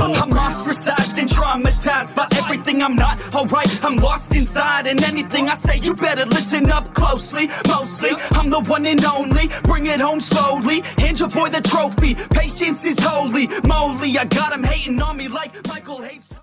I'm ostracized and traumatized by everything. I'm not alright, I'm lost inside. And anything I say, you better listen up closely. Mostly, I'm the one and only. Bring it home slowly. Hand your boy the trophy. Patience is holy moly. I got him hating on me like Michael hates.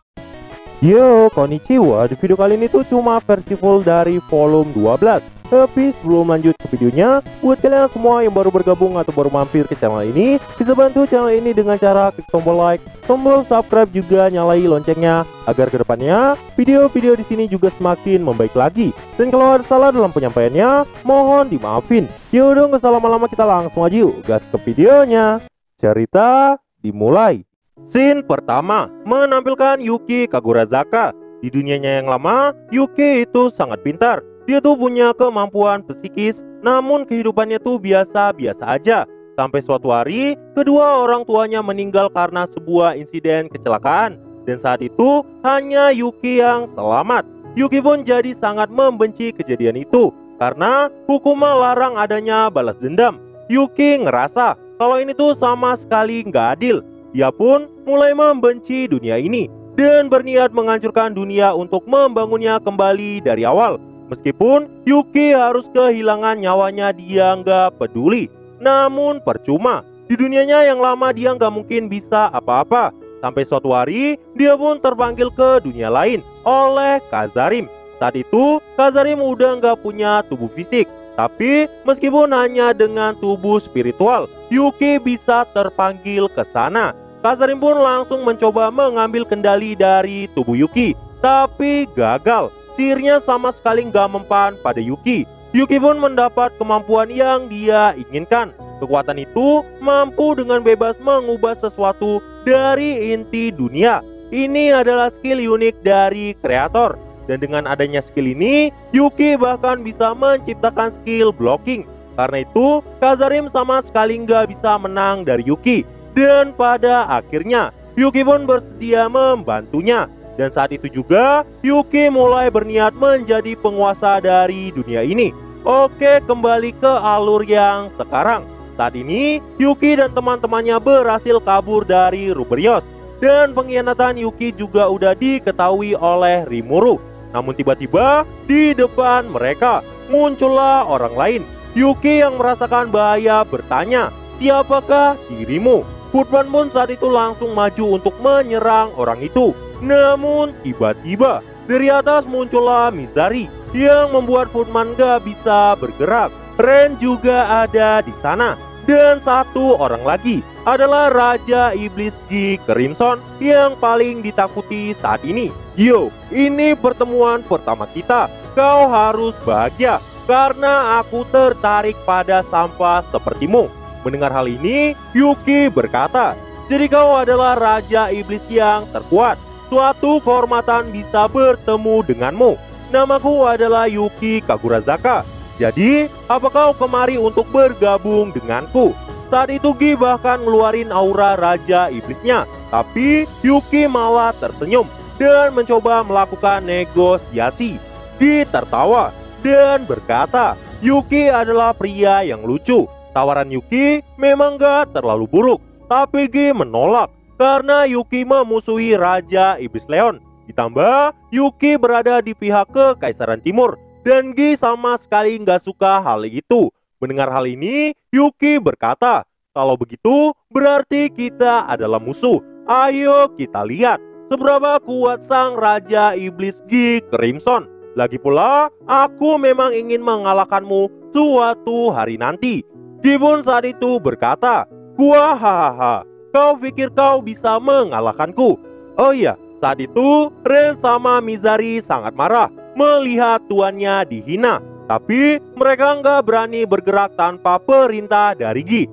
Yo, konnichiwa. Di video kali ini tuh cuma versi full dari volume 12. Tapi sebelum lanjut ke videonya, buat kalian semua yang baru bergabung atau baru mampir ke channel ini, bisa bantu channel ini dengan cara klik tombol like, tombol subscribe, juga nyalai loncengnya agar kedepannya video-video di sini juga semakin membaik lagi. Dan kalau ada salah dalam penyampaiannya, mohon dimaafin. Yaudah, nggak usah lama-lama, kita langsung aja yuk gas ke videonya. Cerita dimulai. Scene pertama menampilkan Yuki Kagurazaka. Di dunianya yang lama, Yuki itu sangat pintar. Dia tuh punya kemampuan psikis, namun kehidupannya tuh biasa-biasa aja. Sampai suatu hari, kedua orang tuanya meninggal karena sebuah insiden kecelakaan. Dan saat itu, hanya Yuki yang selamat. Yuki pun jadi sangat membenci kejadian itu, karena hukum melarang adanya balas dendam. Yuki ngerasa kalau ini tuh sama sekali nggak adil. Dia pun mulai membenci dunia ini, dan berniat menghancurkan dunia untuk membangunnya kembali dari awal. Meskipun Yuki harus kehilangan nyawanya, dia nggak peduli. Namun percuma, di dunianya yang lama dia nggak mungkin bisa apa-apa. Sampai suatu hari, dia pun terpanggil ke dunia lain oleh Kazarim. Saat itu, Kazarim udah nggak punya tubuh fisik. Tapi meskipun hanya dengan tubuh spiritual, Yuki bisa terpanggil ke sana. Kazarim pun langsung mencoba mengambil kendali dari tubuh Yuki, tapi gagal. Sihirnya sama sekali nggak mempan pada Yuki. Yuki pun mendapat kemampuan yang dia inginkan. Kekuatan itu mampu dengan bebas mengubah sesuatu dari inti dunia. Ini adalah skill unik dari kreator. Dan dengan adanya skill ini, Yuki bahkan bisa menciptakan skill blocking. Karena itu, Kazarim sama sekali nggak bisa menang dari Yuki. Dan pada akhirnya, Yuki pun bersedia membantunya. Dan saat itu juga, Yuki mulai berniat menjadi penguasa dari dunia ini. Oke, kembali ke alur yang sekarang. Saat ini, Yuki dan teman-temannya berhasil kabur dari Ruberios. Dan pengkhianatan Yuki juga udah diketahui oleh Rimuru. Namun tiba-tiba, di depan mereka, muncullah orang lain. Yuki yang merasakan bahaya bertanya, "Siapakah dirimu?" Footman pun saat itu langsung maju untuk menyerang orang itu. Namun tiba-tiba dari atas muncullah Mizari yang membuat Footman gak bisa bergerak. Ren juga ada di sana. Dan satu orang lagi adalah Raja Iblis G. Crimson yang paling ditakuti saat ini. Yo, ini pertemuan pertama kita. Kau harus bahagia karena aku tertarik pada sampah sepertimu. Mendengar hal ini, Yuki berkata, "Jadi kau adalah Raja Iblis yang terkuat. Suatu kehormatan bisa bertemu denganmu. Namaku adalah Yuki Kagurazaka. Jadi, apa kau kemari untuk bergabung denganku?" Saat itu Gi bahkan ngeluarin aura Raja Iblisnya. Tapi Yuki malah tersenyum dan mencoba melakukan negosiasi. Gi tertawa dan berkata, Yuki adalah pria yang lucu. Tawaran Yuki memang gak terlalu buruk. Tapi Gi menolak karena Yuki memusuhi Raja Iblis Leon. Ditambah Yuki berada di pihak Kekaisaran Timur, dan Gi sama sekali nggak suka hal itu. Mendengar hal ini, Yuki berkata, "Kalau begitu berarti kita adalah musuh. Ayo kita lihat seberapa kuat sang Raja Iblis G. Crimson. Lagi pula, aku memang ingin mengalahkanmu suatu hari nanti." Gi pun saat itu berkata, "Gua hahaha. Kau pikir kau bisa mengalahkanku?" Oh iya, saat itu Ren sama Mizari sangat marah melihat tuannya dihina. Tapi mereka nggak berani bergerak tanpa perintah dari Gi.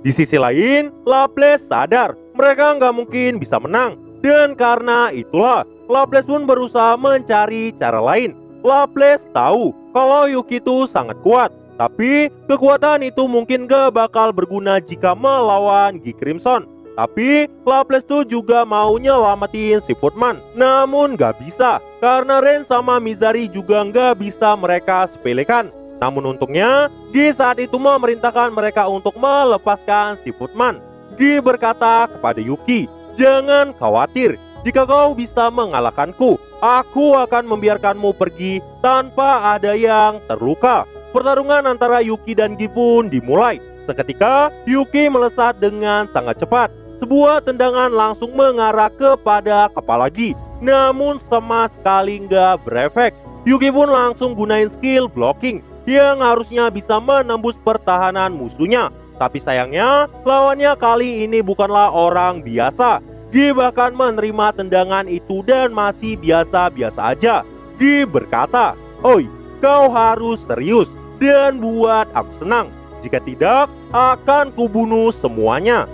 Di sisi lain, Laples sadar mereka nggak mungkin bisa menang. Dan karena itulah, Laples pun berusaha mencari cara lain. Laples tahu kalau Yuki itu sangat kuat. Tapi kekuatan itu mungkin gak bakal berguna jika melawan G. Crimson. Tapi Laples tuh juga mau nyelamatin si Footman. Namun gak bisa, karena Ren sama Mizari juga gak bisa mereka sepelekan. Namun untungnya, Gi saat itu memerintahkan mereka untuk melepaskan si Footman. Gi berkata kepada Yuki, Jangan khawatir, jika kau bisa mengalahkanku, aku akan membiarkanmu pergi tanpa ada yang terluka. Pertarungan antara Yuki dan Gi pun dimulai. Seketika, Yuki melesat dengan sangat cepat. Sebuah tendangan langsung mengarah kepada kepala Gi, namun sama sekali nggak berefek. Yuki pun langsung gunain skill blocking yang harusnya bisa menembus pertahanan musuhnya. Tapi sayangnya, lawannya kali ini bukanlah orang biasa. Gi bahkan menerima tendangan itu dan masih biasa-biasa aja. Gi berkata, "Oi, kau harus serius dan buat aku senang. Jika tidak, akan kubunuh semuanya."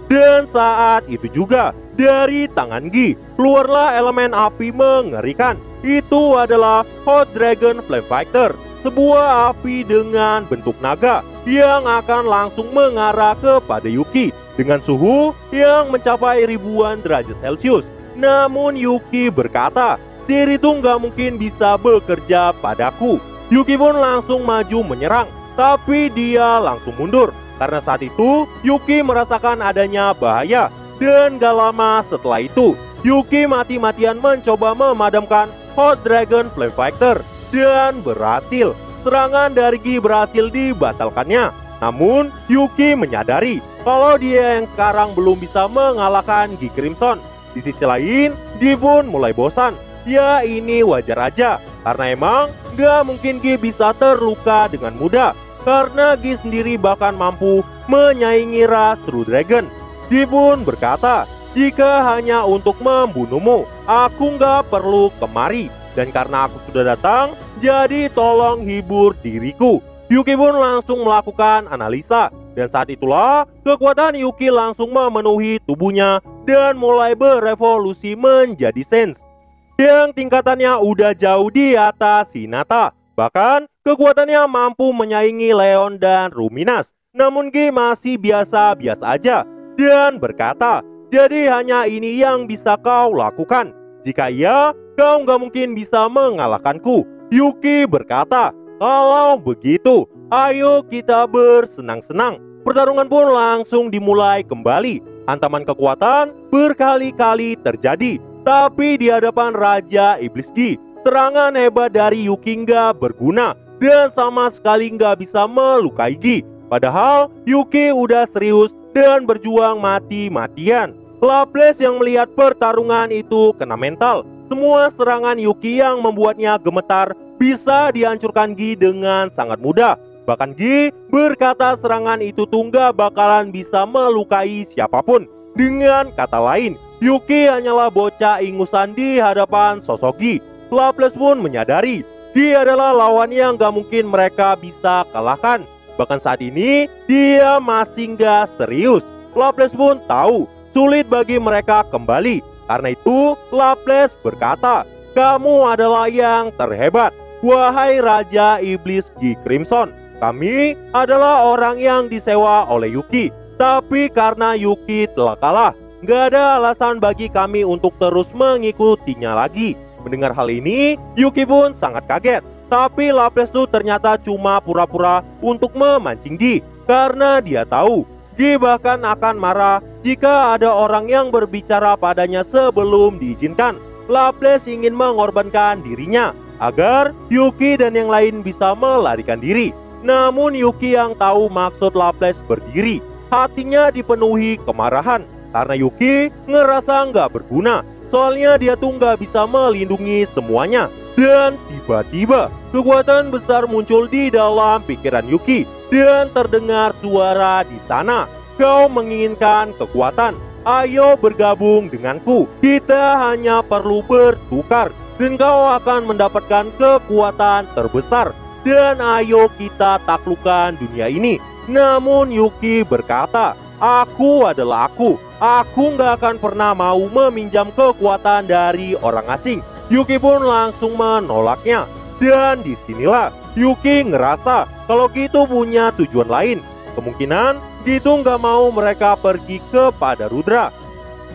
Dan saat itu juga, dari tangan Gi, keluarlah elemen api mengerikan. Itu adalah Hot Dragon Flame Fighter, sebuah api dengan bentuk naga yang akan langsung mengarah kepada Yuki dengan suhu yang mencapai ribuan derajat Celcius. Namun Yuki berkata, "Sihir itu nggak mungkin bisa bekerja padaku." Yuki pun langsung maju menyerang, tapi dia langsung mundur karena saat itu Yuki merasakan adanya bahaya. Dan gak lama setelah itu, Yuki mati-matian mencoba memadamkan Hot Dragon Flame Fighter dan berhasil. Serangan dari Gi berhasil dibatalkannya. Namun Yuki menyadari kalau dia yang sekarang belum bisa mengalahkan Gi Crimson. Di sisi lain, Gi pun mulai bosan. Ya ini wajar aja, karena emang gak mungkin Gi bisa terluka dengan mudah, karena Gi sendiri bahkan mampu menyaingi ras True Dragon. Gi pun berkata, "Jika hanya untuk membunuhmu, aku nggak perlu kemari. Dan karena aku sudah datang, jadi tolong hibur diriku." Yuki pun langsung melakukan analisa. Dan saat itulah kekuatan Yuki langsung memenuhi tubuhnya dan mulai berevolusi menjadi Sense, yang tingkatannya udah jauh di atas Hinata. Bahkan kekuatannya mampu menyaingi Leon dan Ruminas. Namun Gi masih biasa-biasa aja dan berkata, "Jadi hanya ini yang bisa kau lakukan. Jika iya, kau nggak mungkin bisa mengalahkanku." Yuki berkata, "Kalau begitu, ayo kita bersenang-senang." Pertarungan pun langsung dimulai kembali. Hantaman kekuatan berkali-kali terjadi. Tapi di hadapan Raja Iblis Gi, serangan hebat dari Yuki nggak berguna dan sama sekali nggak bisa melukai Gi. Padahal Yuki udah serius dan berjuang mati-matian. Laples yang melihat pertarungan itu kena mental. Semua serangan Yuki yang membuatnya gemetar bisa dihancurkan Gi dengan sangat mudah. Bahkan Gi berkata serangan itu tuh nggak bakalan bisa melukai siapapun. Dengan kata lain, Yuki hanyalah bocah ingusan di hadapan sosok Gi. Laples pun menyadari Gi adalah lawan yang gak mungkin mereka bisa kalahkan. Bahkan saat ini dia masih gak serius. Laples pun tahu sulit bagi mereka kembali. Karena itu Laples berkata, "Kamu adalah yang terhebat, wahai Raja Iblis Gi Crimson. Kami adalah orang yang disewa oleh Yuki. Tapi karena Yuki telah kalah, gak ada alasan bagi kami untuk terus mengikutinya lagi." Mendengar hal ini, Yuki pun sangat kaget. Tapi Laples tuh ternyata cuma pura-pura untuk memancing Gi. Karena dia tahu Gi bahkan akan marah jika ada orang yang berbicara padanya sebelum diizinkan. Laples ingin mengorbankan dirinya agar Yuki dan yang lain bisa melarikan diri. Namun Yuki yang tahu maksud Laples berdiri, hatinya dipenuhi kemarahan karena Yuki ngerasa nggak berguna. Soalnya dia tuh nggak bisa melindungi semuanya. Dan tiba-tiba kekuatan besar muncul di dalam pikiran Yuki dan terdengar suara di sana. "Kau menginginkan kekuatan? Ayo bergabung denganku. Kita hanya perlu bertukar dan kau akan mendapatkan kekuatan terbesar. Dan ayo kita taklukkan dunia ini." Namun Yuki berkata, "Aku adalah aku. Aku nggak akan pernah mau meminjam kekuatan dari orang asing." Yuki pun langsung menolaknya. Dan disinilah Yuki ngerasa kalau gitu punya tujuan lain. Kemungkinan gitu nggak mau mereka pergi kepada Rudra.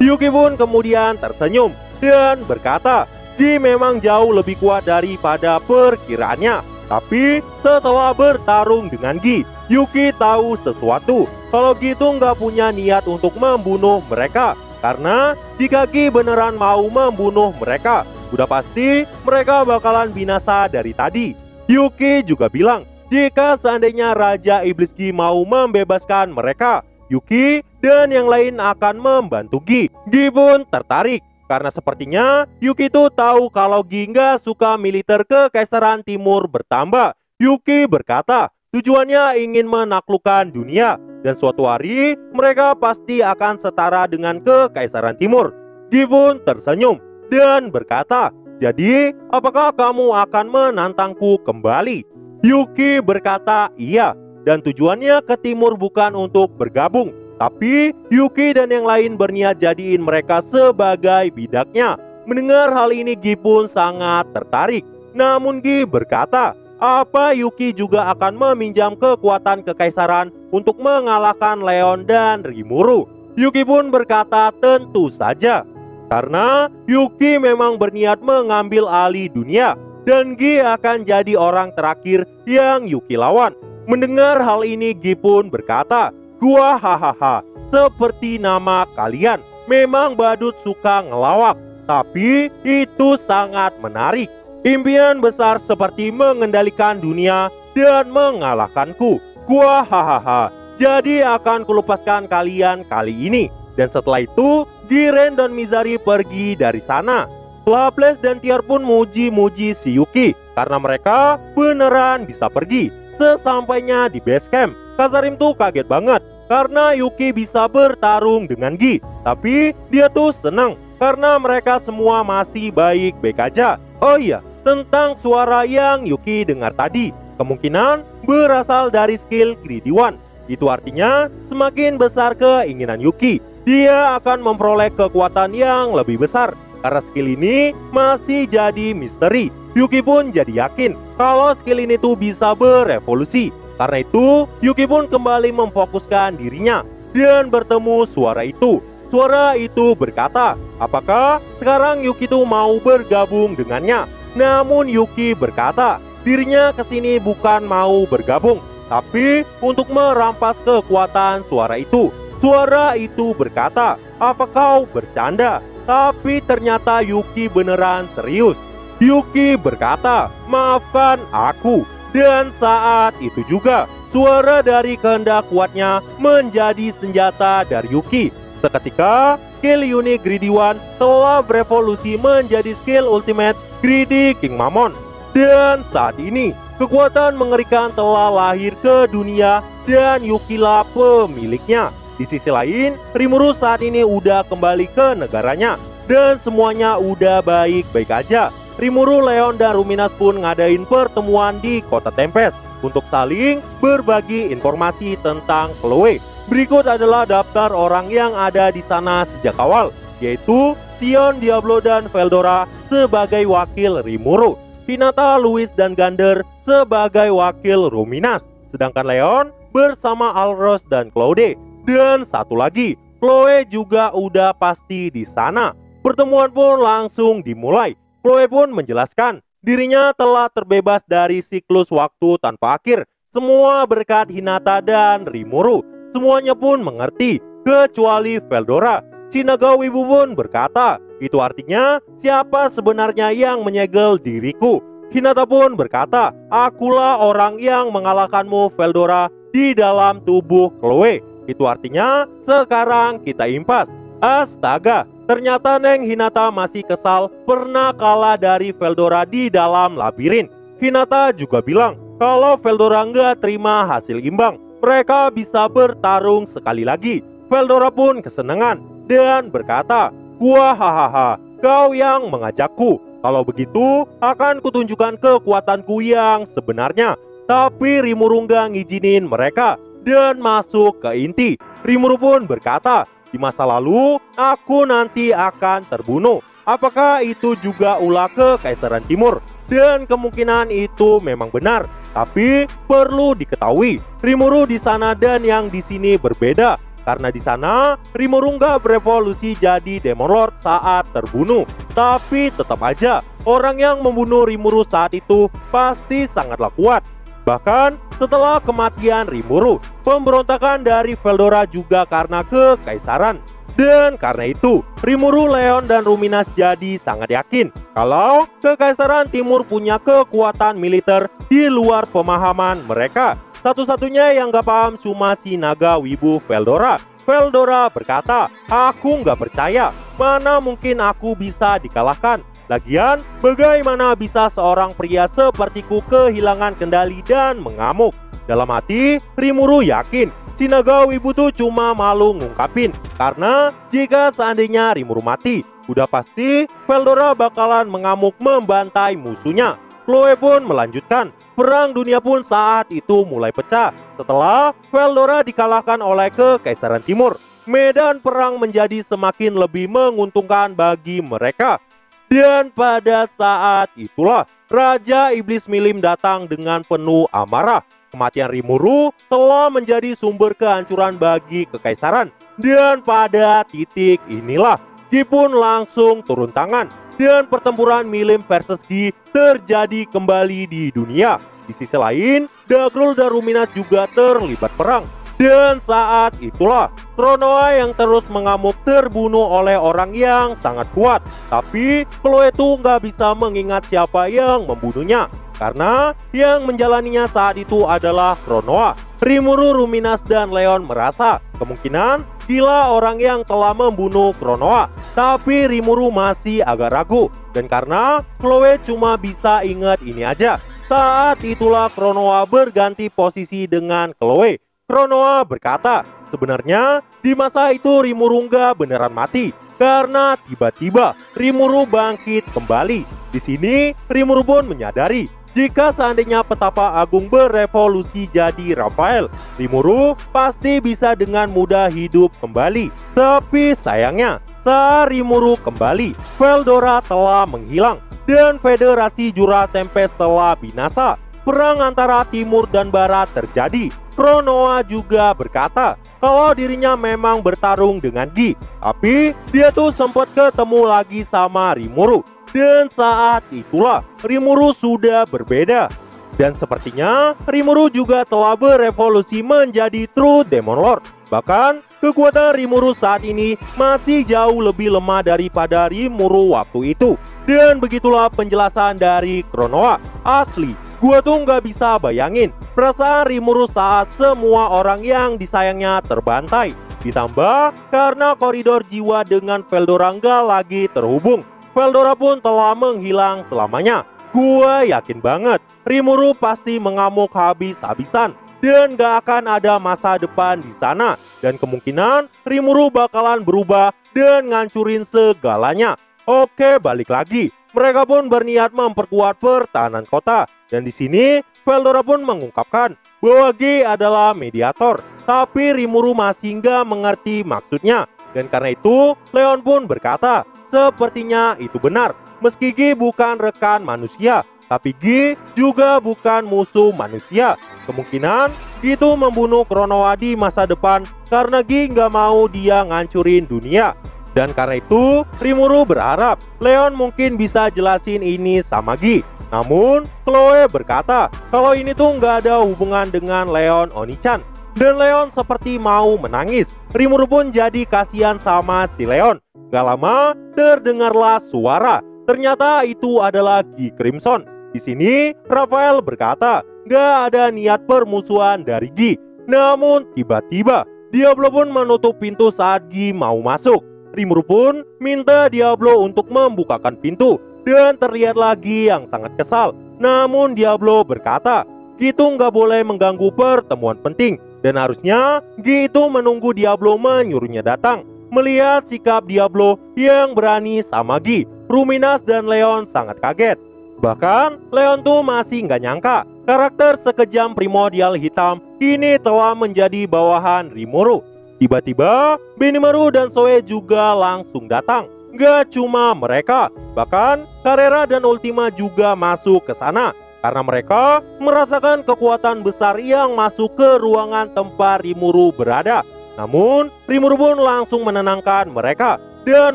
Yuki pun kemudian tersenyum dan berkata, Gi memang jauh lebih kuat daripada perkiraannya. Tapi setelah bertarung dengan Gi, Yuki tahu sesuatu. Kalau Gi itu nggak punya niat untuk membunuh mereka. Karena jika Gi beneran mau membunuh mereka, udah pasti mereka bakalan binasa dari tadi. Yuki juga bilang, jika seandainya Raja Iblis Gi mau membebaskan mereka, Yuki dan yang lain akan membantu Gi. Gi pun tertarik, karena sepertinya Yuki tuh tahu kalau Gi nggak suka militer Kekaisaran Timur bertambah. Yuki berkata, tujuannya ingin menaklukkan dunia, dan suatu hari mereka pasti akan setara dengan Kekaisaran Timur. Gi pun tersenyum dan berkata, jadi apakah kamu akan menantangku kembali? Yuki berkata iya, dan tujuannya ke timur bukan untuk bergabung, tapi Yuki dan yang lain berniat jadiin mereka sebagai bidaknya. Mendengar hal ini Gi pun sangat tertarik. Namun Gi berkata, apa Yuki juga akan meminjam kekuatan kekaisaran untuk mengalahkan Leon dan Rimuru? Yuki pun berkata tentu saja, karena Yuki memang berniat mengambil alih dunia, dan Gi akan jadi orang terakhir yang Yuki lawan. Mendengar hal ini Gi pun berkata, gua hahaha, seperti nama kalian, memang badut suka ngelawak, tapi itu sangat menarik. Impian besar seperti mengendalikan dunia dan mengalahkanku. Gua hahaha, jadi akan kulepaskan kalian kali ini. Dan setelah itu, Jiren dan Mizari pergi dari sana. Laples dan Tiar pun muji-muji si Yuki, karena mereka beneran bisa pergi. Sesampainya di base camp, Kazarim tuh kaget banget, karena Yuki bisa bertarung dengan Gi. Tapi dia tuh senang, karena mereka semua masih baik-baik aja. Oh iya, tentang suara yang Yuki dengar tadi, kemungkinan berasal dari skill Greedy One. Itu artinya semakin besar keinginan Yuki, dia akan memperoleh kekuatan yang lebih besar. Karena skill ini masih jadi misteri, Yuki pun jadi yakin kalau skill ini tuh bisa berevolusi. Karena itu Yuki pun kembali memfokuskan dirinya dan bertemu suara itu. Suara itu berkata, apakah sekarang Yuki tuh mau bergabung dengannya? Namun Yuki berkata, dirinya kesini bukan mau bergabung, tapi untuk merampas kekuatan suara itu. Suara itu berkata, apa kau bercanda? Tapi ternyata Yuki beneran serius. Yuki berkata, maafkan aku. Dan saat itu juga, suara dari kehendak kuatnya menjadi senjata dari Yuki. Seketika, skill unik Greedy One telah berevolusi menjadi skill ultimate Greedy King Mammon. Dan saat ini, kekuatan mengerikan telah lahir ke dunia dan Yukilah pemiliknya. Di sisi lain, Rimuru saat ini udah kembali ke negaranya dan semuanya udah baik-baik aja. Rimuru, Leon, dan Ruminas pun ngadain pertemuan di Kota Tempest untuk saling berbagi informasi tentang Chloe. Berikut adalah daftar orang yang ada di sana sejak awal, yaitu Sion, Diablo, dan Veldora sebagai wakil Rimuru, Hinata, Louis, dan Gander sebagai wakil Ruminas, sedangkan Leon bersama Alros dan Claude. Dan satu lagi, Chloe juga udah pasti di sana. Pertemuan pun langsung dimulai. Chloe pun menjelaskan dirinya telah terbebas dari siklus waktu tanpa akhir, semua berkat Hinata dan Rimuru. Semuanya pun mengerti, kecuali Veldora. Shinagao Wibu pun berkata, itu artinya siapa sebenarnya yang menyegel diriku? Hinata pun berkata, akulah orang yang mengalahkanmu Veldora di dalam tubuh Chloe. Itu artinya sekarang kita impas. Astaga, ternyata Neng Hinata masih kesal pernah kalah dari Veldora di dalam labirin. Hinata juga bilang kalau Veldora nggak terima hasil imbang, mereka bisa bertarung sekali lagi. Veldora pun kesenangan dan berkata, gua hahaha, kau yang mengajakku. Kalau begitu akan kutunjukkan kekuatanku yang sebenarnya. Tapi Rimuru nggak ngizinin mereka dan masuk ke inti. Rimuru pun berkata, di masa lalu aku nanti akan terbunuh. Apakah itu juga ulah Kekaisaran Timur? Dan kemungkinan itu memang benar. Tapi perlu diketahui, Rimuru di sana dan yang di sini berbeda. Karena di sana Rimuru nggak berevolusi jadi Demon Lord saat terbunuh. Tapi tetap aja orang yang membunuh Rimuru saat itu pasti sangatlah kuat. Bahkan setelah kematian Rimuru, pemberontakan dari Veldora juga karena kekaisaran. Dan karena itu, Rimuru, Leon, dan Ruminas jadi sangat yakin kalau Kekaisaran Timur punya kekuatan militer di luar pemahaman mereka. Satu-satunya yang gak paham cuma si naga wibu Veldora. Veldora berkata, "Aku gak percaya, mana mungkin aku bisa dikalahkan. Lagian, bagaimana bisa seorang pria sepertiku kehilangan kendali dan mengamuk?" Dalam hati, Rimuru yakin si naga wibu tuh cuma malu ngungkapin. Karena jika seandainya Rimuru mati, udah pasti Veldora bakalan mengamuk membantai musuhnya. Chloe pun melanjutkan, perang dunia pun saat itu mulai pecah setelah Veldora dikalahkan oleh Kekaisaran Timur. Medan perang menjadi semakin lebih menguntungkan bagi mereka. Dan pada saat itulah Raja Iblis Milim datang dengan penuh amarah. Kematian Rimuru telah menjadi sumber kehancuran bagi Kekaisaran. Dan pada titik inilah Gi pun langsung turun tangan. Dan pertempuran Milim versus Gi terjadi kembali di dunia. Di sisi lain, Dagrul dan Ruminas juga terlibat perang. Dan saat itulah Kronoa yang terus mengamuk terbunuh oleh orang yang sangat kuat. Tapi Chloe tuh nggak bisa mengingat siapa yang membunuhnya, karena yang menjalaninya saat itu adalah Kronoa. Rimuru, Ruminas, dan Leon merasa kemungkinan gila orang yang telah membunuh Kronoa. Tapi Rimuru masih agak ragu, dan karena Chloe cuma bisa ingat ini aja. Saat itulah Kronoa berganti posisi dengan Chloe. Kronoa berkata, sebenarnya di masa itu Rimuru nggak beneran mati, karena tiba-tiba Rimuru bangkit kembali. Di sini Rimuru pun menyadari jika seandainya Petapa Agung berevolusi jadi Raphael, Rimuru pasti bisa dengan mudah hidup kembali. Tapi sayangnya, saat Rimuru kembali, Veldora telah menghilang dan Federasi Jura Tempest telah binasa. Perang antara Timur dan Barat terjadi. Kronoa juga berkata kalau dirinya memang bertarung dengan Gi, tapi dia tuh sempat ketemu lagi sama Rimuru. Dan saat itulah Rimuru sudah berbeda. Dan sepertinya Rimuru juga telah berevolusi menjadi True Demon Lord. Bahkan kekuatan Rimuru saat ini masih jauh lebih lemah daripada Rimuru waktu itu. Dan begitulah penjelasan dari Kronoa. Asli, gua tuh nggak bisa bayangin perasaan Rimuru saat semua orang yang disayangnya terbantai. Ditambah karena koridor jiwa dengan Veldora nggak lagi terhubung. Veldora pun telah menghilang selamanya. Gua yakin banget Rimuru pasti mengamuk habis-habisan dan gak akan ada masa depan di sana. Dan kemungkinan Rimuru bakalan berubah dan ngancurin segalanya. Oke, balik lagi. Mereka pun berniat memperkuat pertahanan kota. Dan di sini Veldora pun mengungkapkan bahwa Gi adalah mediator. Tapi Rimuru masih nggak mengerti maksudnya. Dan karena itu Leon pun berkata, sepertinya itu benar. Meski Gi bukan rekan manusia, tapi Gi juga bukan musuh manusia. Kemungkinan Gi itu membunuh Kronoa di masa depan karena Gi nggak mau dia ngancurin dunia. Dan karena itu Rimuru berharap Leon mungkin bisa jelasin ini sama Gi. Namun Chloe berkata kalau ini tuh nggak ada hubungan dengan Leon Oni-chan. Dan Leon seperti mau menangis. Rimuru pun jadi kasihan sama si Leon. Gak lama terdengarlah suara. Ternyata itu adalah Gi Crimson. Di sini Raphael berkata gak ada niat permusuhan dari Gi. Namun tiba-tiba Diablo pun menutup pintu saat Gi mau masuk. Rimuru pun minta Diablo untuk membukakan pintu. Dan terlihat lagi yang sangat kesal. Namun Diablo berkata Gi itu nggak boleh mengganggu pertemuan penting. Dan harusnya Gi itu menunggu Diablo menyuruhnya datang. Melihat sikap Diablo yang berani sama Gi, Ruminas dan Leon sangat kaget. Bahkan Leon tuh masih nggak nyangka karakter sekejam primordial hitam ini telah menjadi bawahan Rimuru. Tiba-tiba Benimaru dan Zoe juga langsung datang. Gak cuma mereka, bahkan Carrera dan Ultima juga masuk ke sana. Karena mereka merasakan kekuatan besar yang masuk ke ruangan tempat Rimuru berada. Namun Rimuru pun langsung menenangkan mereka dan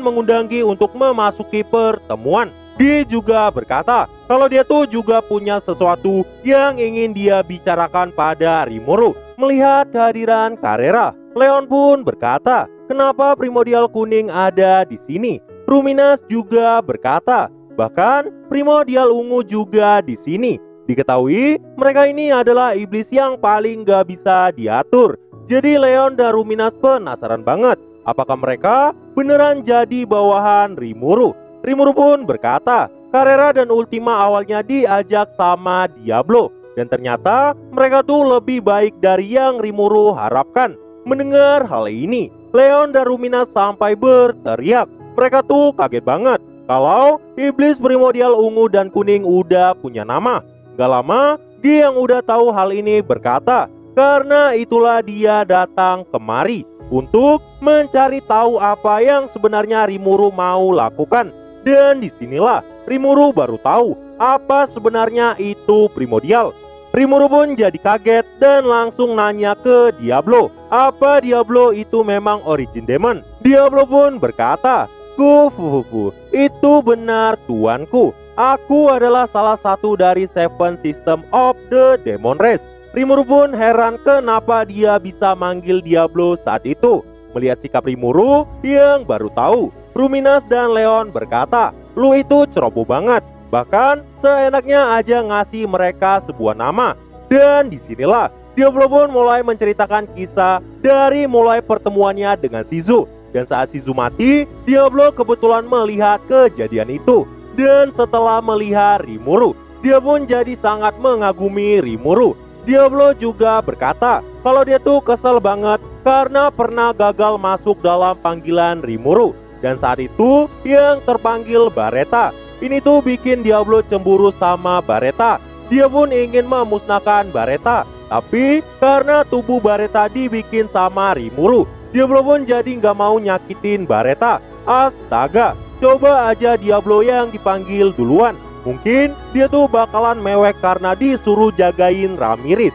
mengundang Gi untuk memasuki pertemuan. Gi juga berkata kalau dia tuh juga punya sesuatu yang ingin dia bicarakan pada Rimuru. Melihat kehadiran Carrera, Leon pun berkata, kenapa primordial kuning ada di sini? Ruminas juga berkata, bahkan primordial ungu juga di sini. Diketahui mereka ini adalah iblis yang paling gak bisa diatur. Jadi Leon dan Ruminas penasaran banget, apakah mereka beneran jadi bawahan Rimuru? Rimuru pun berkata, Carrera dan Ultima awalnya diajak sama Diablo, dan ternyata mereka tuh lebih baik dari yang Rimuru harapkan. Mendengar hal ini, Leon dan Ruminas sampai berteriak. Mereka tuh kaget banget kalau iblis primordial ungu dan kuning udah punya nama. Gak lama, dia yang udah tahu hal ini berkata, karena itulah dia datang kemari untuk mencari tahu apa yang sebenarnya Rimuru mau lakukan. Dan disinilah Rimuru baru tahu apa sebenarnya itu primordial. Rimuru pun jadi kaget dan langsung nanya ke Diablo, apa Diablo itu memang origin demon? Diablo pun berkata, Kufufufu, itu benar tuanku. Aku adalah salah satu dari Seven System of the Demon Race. Rimuru pun heran kenapa dia bisa manggil Diablo saat itu. Melihat sikap Rimuru yang baru tahu, Ruminas dan Leon berkata, lu itu ceroboh banget. Bahkan seenaknya aja ngasih mereka sebuah nama. Dan disinilah Diablo pun mulai menceritakan kisah dari mulai pertemuannya dengan Shizu. Dan saat Shizu mati, Diablo kebetulan melihat kejadian itu. Dan setelah melihat Rimuru, dia pun jadi sangat mengagumi Rimuru. Diablo juga berkata kalau dia tuh kesel banget karena pernah gagal masuk dalam panggilan Rimuru. Dan saat itu yang terpanggil Baretta. Ini tuh bikin Diablo cemburu sama Baretta. Dia pun ingin memusnahkan Baretta. Tapi karena tubuh Baretta dibikin sama Rimuru, Diablo pun jadi nggak mau nyakitin Baretta. Astaga, coba aja Diablo yang dipanggil duluan. Mungkin dia tuh bakalan mewek karena disuruh jagain Ramirez.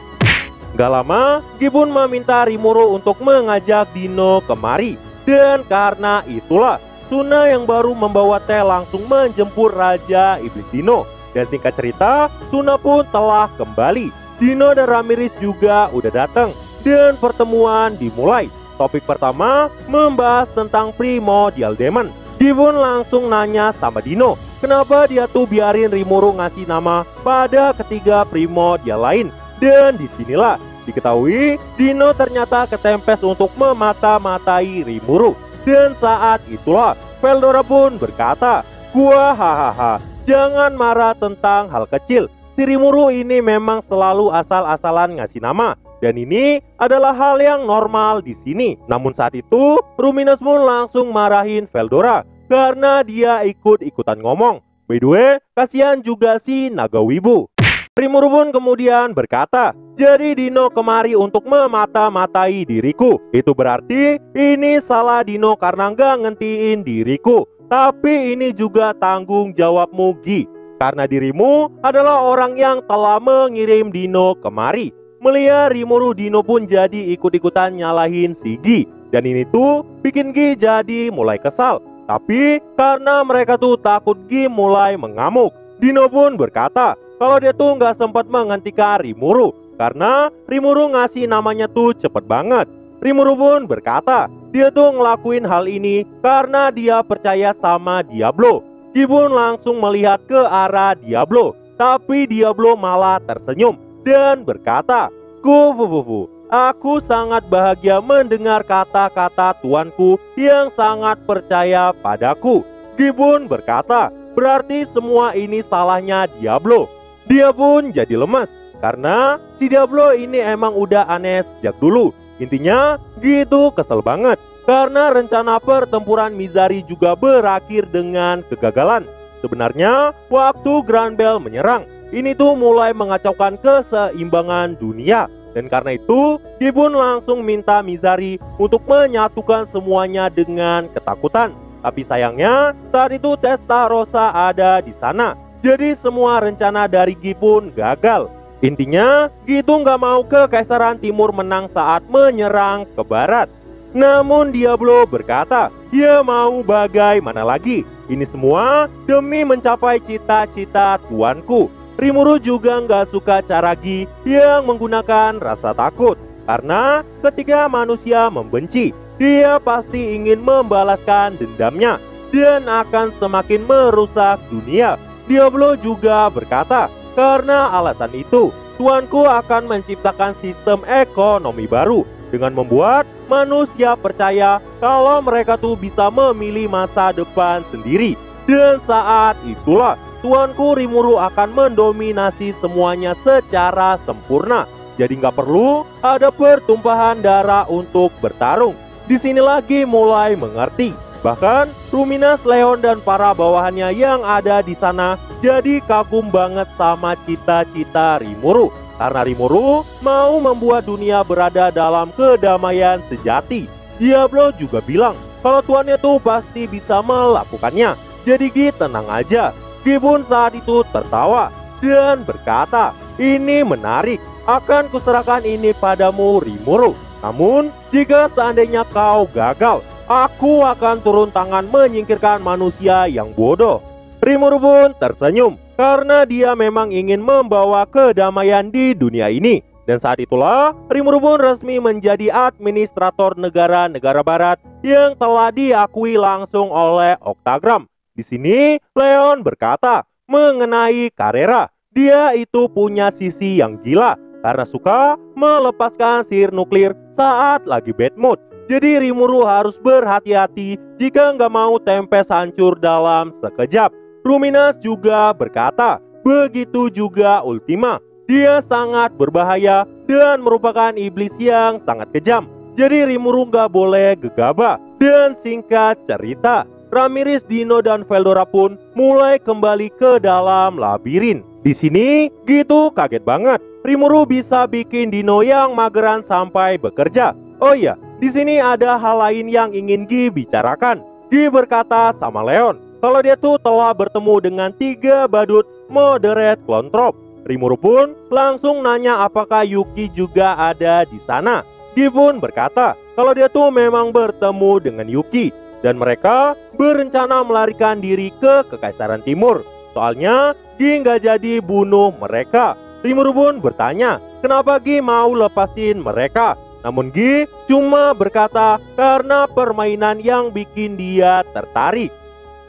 Gak lama, Gibbon meminta Rimuru untuk mengajak Dino kemari. Dan karena itulah Suna yang baru membawa teh langsung menjemput Raja Iblis Dino. Dan singkat cerita, Suna pun telah kembali. Dino dan Ramirez juga udah datang. Dan pertemuan dimulai. Topik pertama membahas tentang primordial demon. Gibbon langsung nanya sama Dino, kenapa dia tuh biarin Rimuru ngasih nama pada ketiga primordial lain. Dan disinilah diketahui Dino ternyata ketempes untuk memata-matai Rimuru. Dan saat itulah Veldora pun berkata, gua hahaha, jangan marah tentang hal kecil. Si Rimuru ini memang selalu asal-asalan ngasih nama. Dan ini adalah hal yang normal di sini. Namun saat itu Ruminas pun langsung marahin Veldora karena dia ikut-ikutan ngomong. By the way, kasihan juga si Naga Wibu. Rimuru pun kemudian berkata, jadi Dino kemari untuk memata-matai diriku. Itu berarti ini salah Dino karena nggak ngentiin diriku. Tapi ini juga tanggung jawabmu, Gi. Karena dirimu adalah orang yang telah mengirim Dino kemari. Melihat Rimuru, Dino pun jadi ikut-ikutan nyalahin si Gi. Dan ini tuh bikin Gi jadi mulai kesal. Tapi karena mereka tuh takut Gi mulai mengamuk, Dino pun berkata kalau dia tuh nggak sempat menghentikan Rimuru karena Rimuru ngasih namanya tuh cepet banget. Rimuru pun berkata dia tuh ngelakuin hal ini karena dia percaya sama Diablo. Gi pun langsung melihat ke arah Diablo, tapi Diablo malah tersenyum dan berkata, Kufufufu, aku sangat bahagia mendengar kata-kata tuanku yang sangat percaya padaku. Gi pun berkata, berarti semua ini salahnya Diablo. Dia pun jadi lemes karena si Diablo ini emang udah aneh sejak dulu. Intinya Gi itu kesel banget karena rencana pertempuran Mizari juga berakhir dengan kegagalan. Sebenarnya waktu Grand Bell menyerang, ini tuh mulai mengacaukan keseimbangan dunia. Dan karena itu Gibbon langsung minta Mizari untuk menyatukan semuanya dengan ketakutan. Tapi sayangnya saat itu Testarossa ada di sana. Jadi semua rencana dari Gibbon gagal. Intinya Gi itu nggak mau Kekaisaran Timur menang saat menyerang ke barat. Namun Diablo berkata, dia mau bagaimana lagi. Ini semua demi mencapai cita-cita tuanku. Rimuru juga nggak suka cara Gi yang menggunakan rasa takut. Karena ketika manusia membenci, dia pasti ingin membalaskan dendamnya dan akan semakin merusak dunia. Diablo juga berkata, karena alasan itu, Tuanku akan menciptakan sistem ekonomi baru dengan membuat manusia percaya kalau mereka tuh bisa memilih masa depan sendiri. Dan saat itulah Tuanku Rimuru akan mendominasi semuanya secara sempurna. Jadi nggak perlu ada pertumpahan darah untuk bertarung. Di sini lagi mulai mengerti. Bahkan Ruminas, Leon dan para bawahannya yang ada di sana jadi kagum banget sama cita-cita Rimuru. Karena Rimuru mau membuat dunia berada dalam kedamaian sejati. Diablo juga bilang kalau tuannya tuh pasti bisa melakukannya. Jadi Gi tenang aja. Gi pun saat itu tertawa dan berkata, ini menarik. Akan kuserahkan ini padamu Rimuru. Namun jika seandainya kau gagal, aku akan turun tangan menyingkirkan manusia yang bodoh. Rimuru pun tersenyum karena dia memang ingin membawa kedamaian di dunia ini. Dan saat itulah Rimuru pun resmi menjadi administrator negara-negara barat yang telah diakui langsung oleh Octagram. Di sini Leon berkata mengenai Carrera, dia itu punya sisi yang gila karena suka melepaskan sihir nuklir saat lagi bad mood. Jadi Rimuru harus berhati-hati jika nggak mau tempes hancur dalam sekejap. Ruminas juga berkata, begitu juga Ultima. Dia sangat berbahaya dan merupakan iblis yang sangat kejam. Jadi Rimuru nggak boleh gegabah. Dan singkat cerita, Ramirez, Dino, dan Veldora pun mulai kembali ke dalam labirin. Di sini gitu kaget banget. Rimuru bisa bikin Dino yang mageran sampai bekerja. Oh iya, di sini ada hal lain yang ingin Gi bicarakan. Gi berkata sama Leon kalau dia tuh telah bertemu dengan 3 badut moderate clone troop. Rimuru pun langsung nanya apakah Yuki juga ada di sana. Gi pun berkata kalau dia tuh memang bertemu dengan Yuki dan mereka berencana melarikan diri ke Kekaisaran Timur. Soalnya Gi nggak jadi bunuh mereka. Rimuru pun bertanya kenapa Gi mau lepasin mereka. Namun Gi cuma berkata karena permainan yang bikin dia tertarik.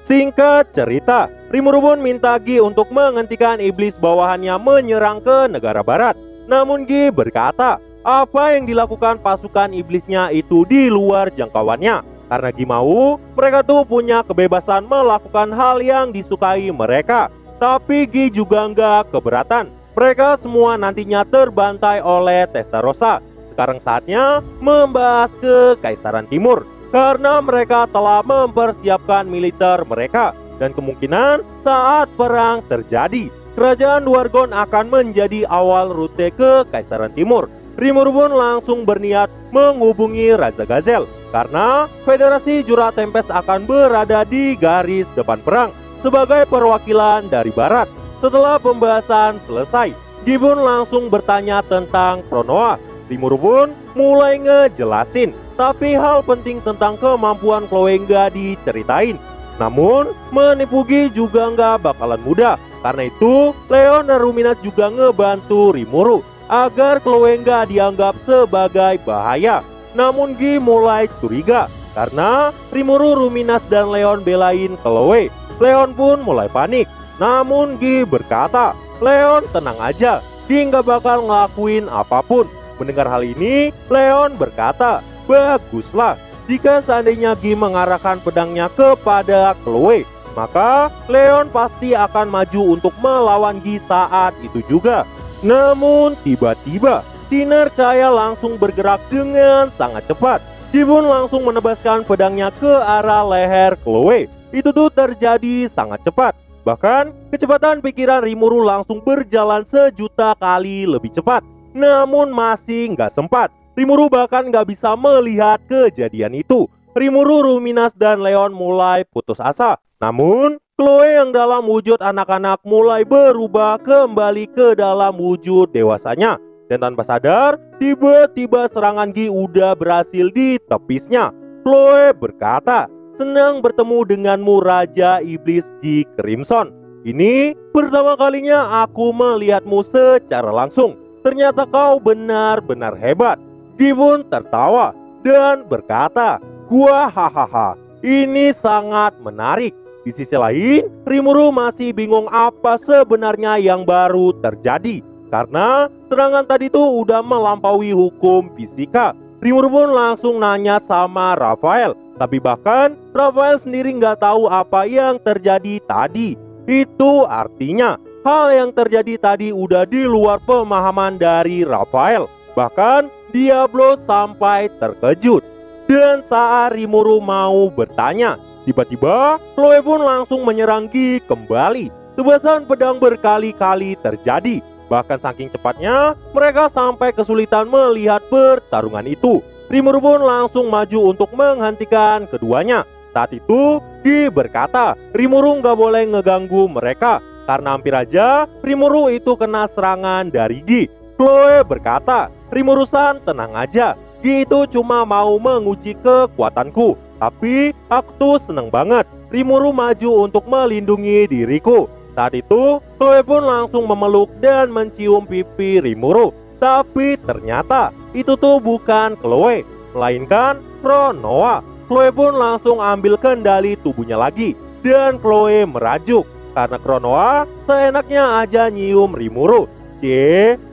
Singkat cerita, Rimuru pun minta Gi untuk menghentikan iblis bawahannya menyerang ke negara barat. Namun Gi berkata apa yang dilakukan pasukan iblisnya itu di luar jangkauannya. Karena Gi mau mereka tuh punya kebebasan melakukan hal yang disukai mereka. Tapi Gi juga nggak keberatan. Mereka semua nantinya terbantai oleh Testarossa. Sekarang saatnya membahas ke Kekaisaran Timur. Karena mereka telah mempersiapkan militer mereka. Dan kemungkinan saat perang terjadi, kerajaan Dwargon akan menjadi awal rute ke Kekaisaran Timur. Rimuru pun langsung berniat menghubungi Raja Gazel. Karena Federasi Jura Tempest akan berada di garis depan perang sebagai perwakilan dari barat. Setelah pembahasan selesai, Gi pun langsung bertanya tentang Pronoa. Rimuru pun mulai ngejelasin, tapi hal penting tentang kemampuan Chloe nggak diceritain. Namun menipu Gi juga nggak bakalan mudah. Karena itu Leon dan Ruminas juga ngebantu Rimuru agar Chloe nggak dianggap sebagai bahaya. Namun Gi mulai curiga karena Rimuru, Ruminas, dan Leon belain Chloe. Leon pun mulai panik. Namun Gi berkata, Leon tenang aja, Gi nggak bakal ngelakuin apapun. Mendengar hal ini, Leon berkata, baguslah. Jika seandainya Gi mengarahkan pedangnya kepada Chloe, maka Leon pasti akan maju untuk melawan Gi saat itu juga. Namun tiba-tiba sinar cahaya langsung bergerak dengan sangat cepat. Gi pun langsung menebaskan pedangnya ke arah leher Chloe. Itu tuh terjadi sangat cepat. Bahkan kecepatan pikiran Rimuru langsung berjalan 1.000.000 kali lebih cepat. Namun masih nggak sempat. Rimuru bahkan nggak bisa melihat kejadian itu. Rimuru, Ruminas, dan Leon mulai putus asa. Namun Chloe yang dalam wujud anak-anak mulai berubah kembali ke dalam wujud dewasanya. Dan tanpa sadar, tiba-tiba serangan Gi udah berhasil ditepisnya. Chloe berkata, senang bertemu denganmu Raja Iblis Gi Crimson. Ini pertama kalinya aku melihatmu secara langsung. Ternyata kau benar-benar hebat. Gi pun tertawa dan berkata, "Gua hahaha, ini sangat menarik." Di sisi lain, Rimuru masih bingung apa sebenarnya yang baru terjadi. Karena serangan tadi tuh udah melampaui hukum fisika. Rimuru pun langsung nanya sama Raphael. Tapi bahkan Raphael sendiri nggak tahu apa yang terjadi tadi. Itu artinya hal yang terjadi tadi udah di luar pemahaman dari Raphael. Bahkan Diablo sampai terkejut. Dan saat Rimuru mau bertanya, tiba-tiba Chloe pun langsung menyerang Gi kembali. Tebasan pedang berkali-kali terjadi. Bahkan saking cepatnya mereka sampai kesulitan melihat pertarungan itu. Rimuru pun langsung maju untuk menghentikan keduanya. Saat itu Gi berkata, Rimuru nggak boleh ngeganggu mereka. Karena hampir aja Rimuru itu kena serangan dari Gi. Chloe berkata, "Rimuru-san, tenang aja. Gi itu cuma mau menguji kekuatanku. Tapi aku tuh seneng banget Rimuru maju untuk melindungi diriku." Saat itu Chloe pun langsung memeluk dan mencium pipi Rimuru. Tapi ternyata itu tuh bukan Chloe, melainkan Kronoa. Chloe pun langsung ambil kendali tubuhnya lagi. Dan Chloe merajuk karena Kronoa seenaknya aja nyium Rimuru.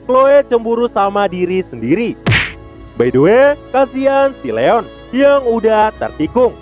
Chloe cemburu sama diri sendiri. By the way, kasihan si Leon yang udah tertikung.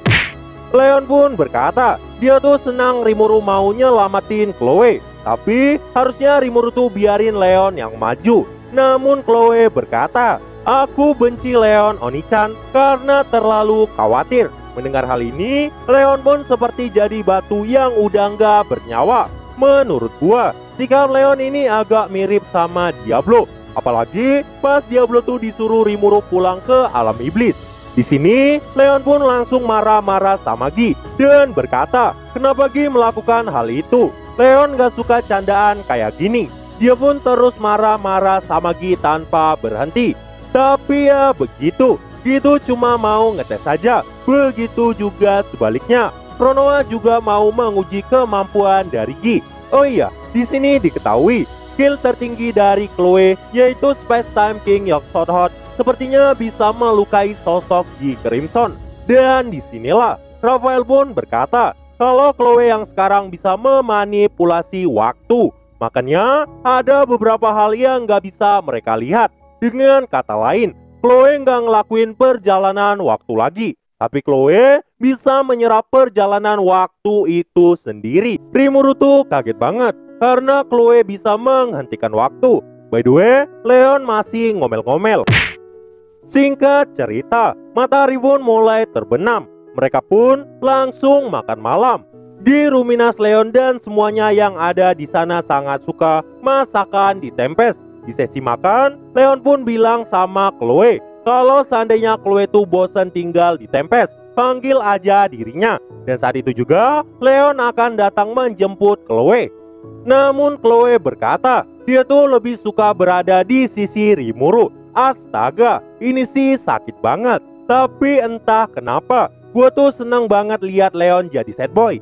Leon pun berkata, dia tuh senang Rimuru mau nyelamatin Chloe. Tapi harusnya Rimuru tuh biarin Leon yang maju. Namun Chloe berkata, "Aku benci Leon, Oni-chan, karena terlalu khawatir." Mendengar hal ini, Leon pun seperti jadi batu yang udah nggak bernyawa. Menurut gua, sikap Leon ini agak mirip sama Diablo. Apalagi pas Diablo tuh disuruh Rimuru pulang ke alam iblis. Di sini, Leon pun langsung marah-marah sama Gi dan berkata, kenapa Gi melakukan hal itu? Leon gak suka candaan kayak gini. Dia pun terus marah-marah sama Gi tanpa berhenti. Tapi ya begitu, Gi itu cuma mau ngetes saja. Begitu juga sebaliknya. Kronoa juga mau menguji kemampuan dari Gi. Oh iya, di sini diketahui skill tertinggi dari Chloe yaitu Space Time King Yogg-Sothoth sepertinya bisa melukai sosok Gi Crimson. Dan disinilah Raphael pun berkata kalau Chloe yang sekarang bisa memanipulasi waktu. Makanya ada beberapa hal yang gak bisa mereka lihat. Dengan kata lain, Chloe gak ngelakuin perjalanan waktu lagi. Tapi Chloe bisa menyerap perjalanan waktu itu sendiri. Rimuru tuh kaget banget karena Chloe bisa menghentikan waktu. By the way, Leon masih ngomel-ngomel. Singkat cerita, matahari pun mulai terbenam. Mereka pun langsung makan malam. Di Ruminas, Leon dan semuanya yang ada di sana sangat suka masakan di Tempest. Di sesi makan, Leon pun bilang sama Chloe kalau seandainya Chloe tuh bosan tinggal di Tempest, panggil aja dirinya. Dan saat itu juga Leon akan datang menjemput Chloe. Namun Chloe berkata dia tuh lebih suka berada di sisi Rimuru. Astaga, ini sih sakit banget. Tapi entah kenapa gue tuh seneng banget lihat Leon jadi sad boy.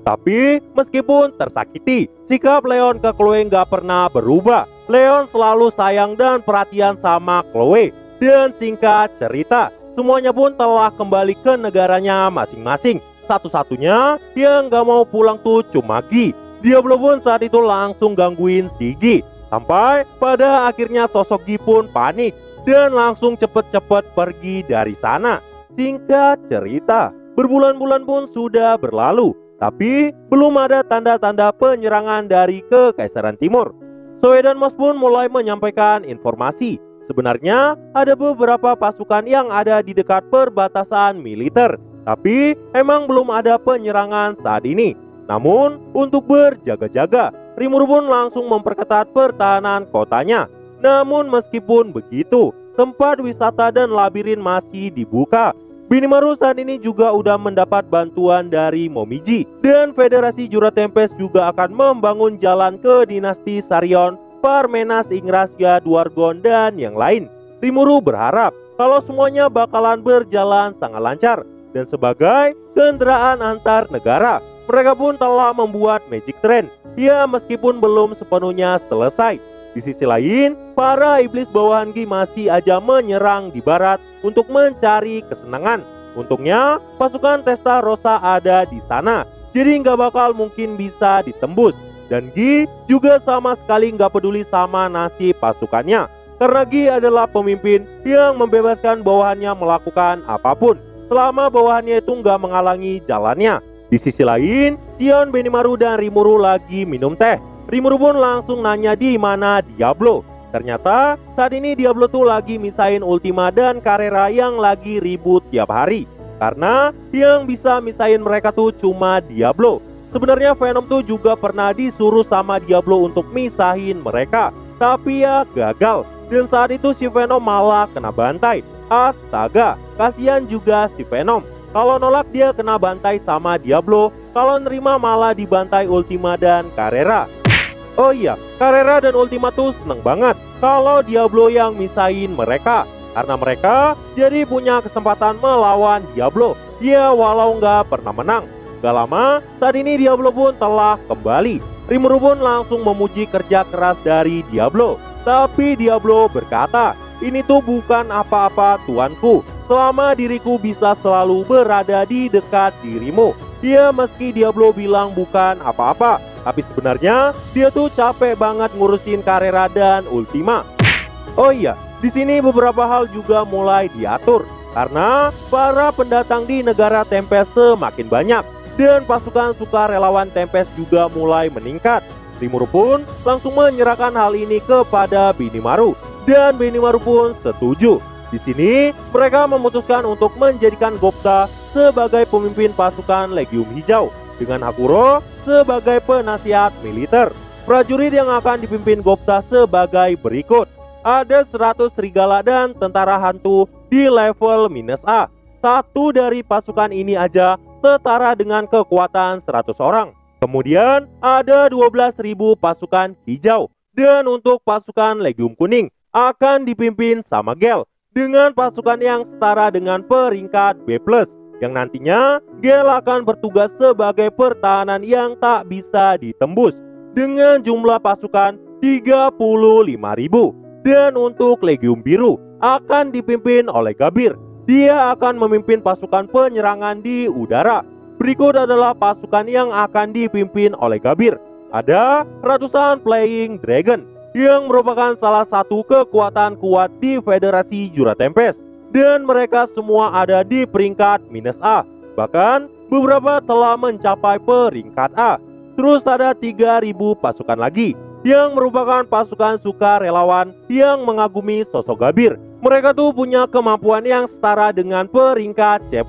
Tapi meskipun tersakiti, sikap Leon ke Chloe gak pernah berubah. Leon selalu sayang dan perhatian sama Chloe. Dan singkat cerita, semuanya pun telah kembali ke negaranya masing-masing. Satu-satunya yang gak mau pulang tuh cuma Gi. Diablo pun saat itu langsung gangguin si Gi. Sampai pada akhirnya sosok Gi pun panik dan langsung cepet-cepet pergi dari sana. Singkat cerita, berbulan-bulan pun sudah berlalu. Tapi belum ada tanda-tanda penyerangan dari Kekaisaran Timur. Zoe dan Moss pun mulai menyampaikan informasi. Sebenarnya ada beberapa pasukan yang ada di dekat perbatasan militer. Tapi emang belum ada penyerangan saat ini. Namun untuk berjaga-jaga, Rimuru pun langsung memperketat pertahanan kotanya. Namun meskipun begitu, tempat wisata dan labirin masih dibuka. Benimaru saat ini juga udah mendapat bantuan dari Momiji. Dan Federasi Jura Tempest juga akan membangun jalan ke dinasti Sarion, Parmenas, Ingrasya, Dwargon, dan yang lain. Rimuru berharap kalau semuanya bakalan berjalan sangat lancar. Dan sebagai kendaraan antar negara, mereka pun telah membuat Magic Train. Ya meskipun belum sepenuhnya selesai. Di sisi lain, para iblis bawahan Gi masih aja menyerang di barat untuk mencari kesenangan. Untungnya, pasukan Testarossa ada di sana, jadi nggak bakal mungkin bisa ditembus. Dan Gi juga sama sekali nggak peduli sama nasib pasukannya, karena Gi adalah pemimpin yang membebaskan bawahannya melakukan apapun, selama bawahannya itu nggak menghalangi jalannya. Di sisi lain, Sion, Benimaru, dan Rimuru lagi minum teh. Rimuru pun langsung nanya di mana Diablo. Ternyata saat ini Diablo tuh lagi misahin Ultima dan Carrera yang lagi ribut tiap hari. Karena yang bisa misahin mereka tuh cuma Diablo. Sebenarnya Venom tuh juga pernah disuruh sama Diablo untuk misahin mereka, tapi ya gagal. Dan saat itu si Venom malah kena bantai. Astaga, kasihan juga si Venom. Kalau nolak dia kena bantai sama Diablo, kalau nerima malah dibantai Ultima dan Carrera. Oh iya, Carrera dan Ultima tuh seneng banget kalau Diablo yang misahin mereka, karena mereka jadi punya kesempatan melawan Diablo. Ya walau nggak pernah menang. Gak lama, saat ini Diablo pun telah kembali. Rimuru pun langsung memuji kerja keras dari Diablo. Tapi Diablo berkata, ini tuh bukan apa-apa tuanku, selama diriku bisa selalu berada di dekat dirimu. Ya meski Diablo bilang bukan apa-apa, tapi sebenarnya dia tuh capek banget ngurusin Carrera dan Ultima. Oh iya, di sini beberapa hal juga mulai diatur, karena para pendatang di negara Tempest semakin banyak. Dan pasukan sukarelawan Tempest juga mulai meningkat. Rimuru pun langsung menyerahkan hal ini kepada Benimaru, dan Benimaru pun setuju. Di sini mereka memutuskan untuk menjadikan Gobta sebagai pemimpin pasukan Legium Hijau, dengan Hakuro sebagai penasihat militer. Prajurit yang akan dipimpin Gobta sebagai berikut. Ada 100 serigala dan tentara hantu di level -A. Satu dari pasukan ini aja setara dengan kekuatan 100 orang. Kemudian ada 12.000 pasukan hijau. Dan untuk pasukan Legium Kuning akan dipimpin sama Gel, dengan pasukan yang setara dengan peringkat B+, yang nantinya Gel akan bertugas sebagai pertahanan yang tak bisa ditembus, dengan jumlah pasukan 35.000. Dan untuk Legium Biru akan dipimpin oleh Gabir. Dia akan memimpin pasukan penyerangan di udara. Berikut adalah pasukan yang akan dipimpin oleh Gabir. Ada ratusan Flying Dragon, yang merupakan salah satu kekuatan kuat di Federasi Jura Tempest. Dan mereka semua ada di peringkat -A. Bahkan beberapa telah mencapai peringkat A. Terus ada 3.000 pasukan lagi, yang merupakan pasukan sukarelawan yang mengagumi sosok Gabir. Mereka tuh punya kemampuan yang setara dengan peringkat C+.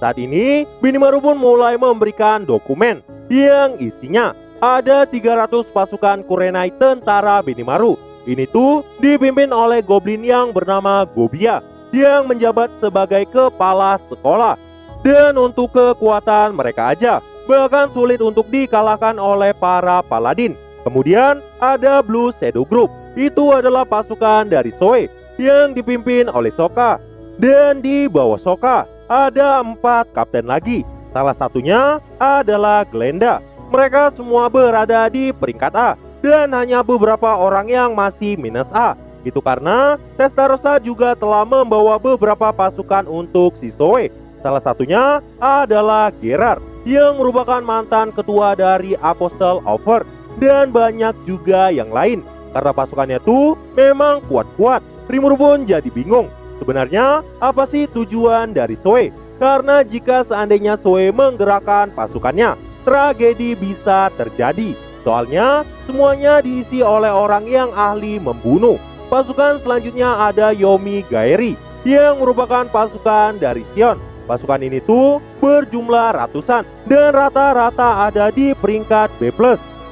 Saat ini, Benimaru pun mulai memberikan dokumen yang isinya ada 300 pasukan Kurenai tentara Benimaru. Ini tuh dipimpin oleh goblin yang bernama Gobia, yang menjabat sebagai kepala sekolah. Dan untuk kekuatan mereka aja bahkan sulit untuk dikalahkan oleh para paladin. Kemudian ada Blue Shadow Group. Itu adalah pasukan dari Zoe yang dipimpin oleh Sokka. Dan di bawah Sokka ada 4 kapten lagi. Salah satunya adalah Glenda. Mereka semua berada di peringkat A, dan hanya beberapa orang yang masih -A. Itu karena Testarossa juga telah membawa beberapa pasukan untuk si Zoe. Salah satunya adalah Gerard, yang merupakan mantan ketua dari Apostle of Earth. Dan banyak juga yang lain. Karena pasukannya tuh memang kuat-kuat. Rimuru pun jadi bingung, sebenarnya apa sih tujuan dari Zoe? Karena jika seandainya Zoe menggerakkan pasukannya, tragedi bisa terjadi. Soalnya semuanya diisi oleh orang yang ahli membunuh. Pasukan selanjutnya ada Yomi Gaeri, yang merupakan pasukan dari Sion. Pasukan ini tuh berjumlah ratusan, dan rata-rata ada di peringkat B+.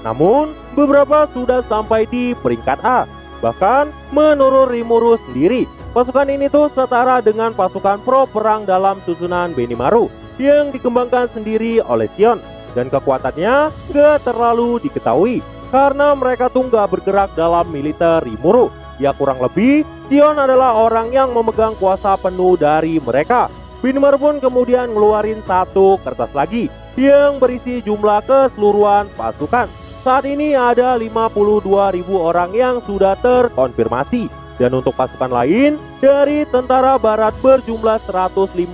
Namun beberapa sudah sampai di peringkat A. Bahkan menurut Rimuru sendiri, pasukan ini tuh setara dengan pasukan pro perang dalam susunan Benimaru yang dikembangkan sendiri oleh Sion. Dan kekuatannya gak terlalu diketahui, karena mereka tuh gak bergerak dalam militer Rimuru. Ya kurang lebih, Sion adalah orang yang memegang kuasa penuh dari mereka. Benimaru pun kemudian ngeluarin satu kertas lagi yang berisi jumlah keseluruhan pasukan. saat ini ada 52.000 orang yang sudah terkonfirmasi. Dan untuk pasukan lain, dari tentara barat berjumlah 150.000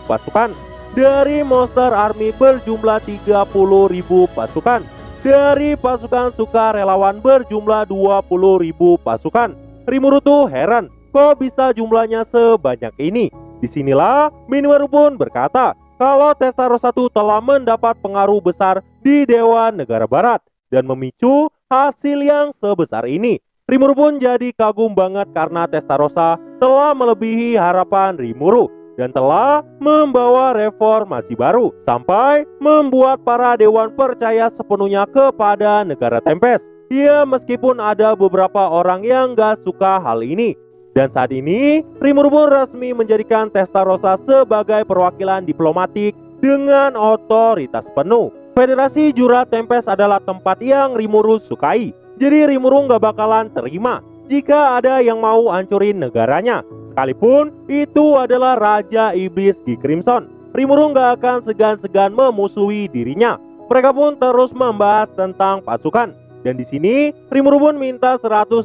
pasukan. Dari Monster Army berjumlah 30.000 pasukan. Dari pasukan sukarelawan berjumlah 20.000 pasukan. Rimuru tuh heran, kok bisa jumlahnya sebanyak ini? Disinilah Benimaru pun berkata kalau Testarossa telah mendapat pengaruh besar di Dewan Negara Barat dan memicu hasil yang sebesar ini. Rimuru pun jadi kagum banget karena Testarossa telah melebihi harapan Rimuru dan telah membawa reformasi baru sampai membuat para dewan percaya sepenuhnya kepada negara Tempest. Ya, meskipun ada beberapa orang yang gak suka hal ini. Dan saat ini, Rimuru pun resmi menjadikan Testarossa sebagai perwakilan diplomatik dengan otoritas penuh. Federasi Jurat Tempest adalah tempat yang Rimuru sukai. Jadi Rimuru nggak bakalan terima jika ada yang mau hancurin negaranya, sekalipun itu adalah Raja Iblis Gi Crimson. Rimuru nggak akan segan-segan memusuhi dirinya. Mereka pun terus membahas tentang pasukan. Dan di sini Rimuru pun minta 150.000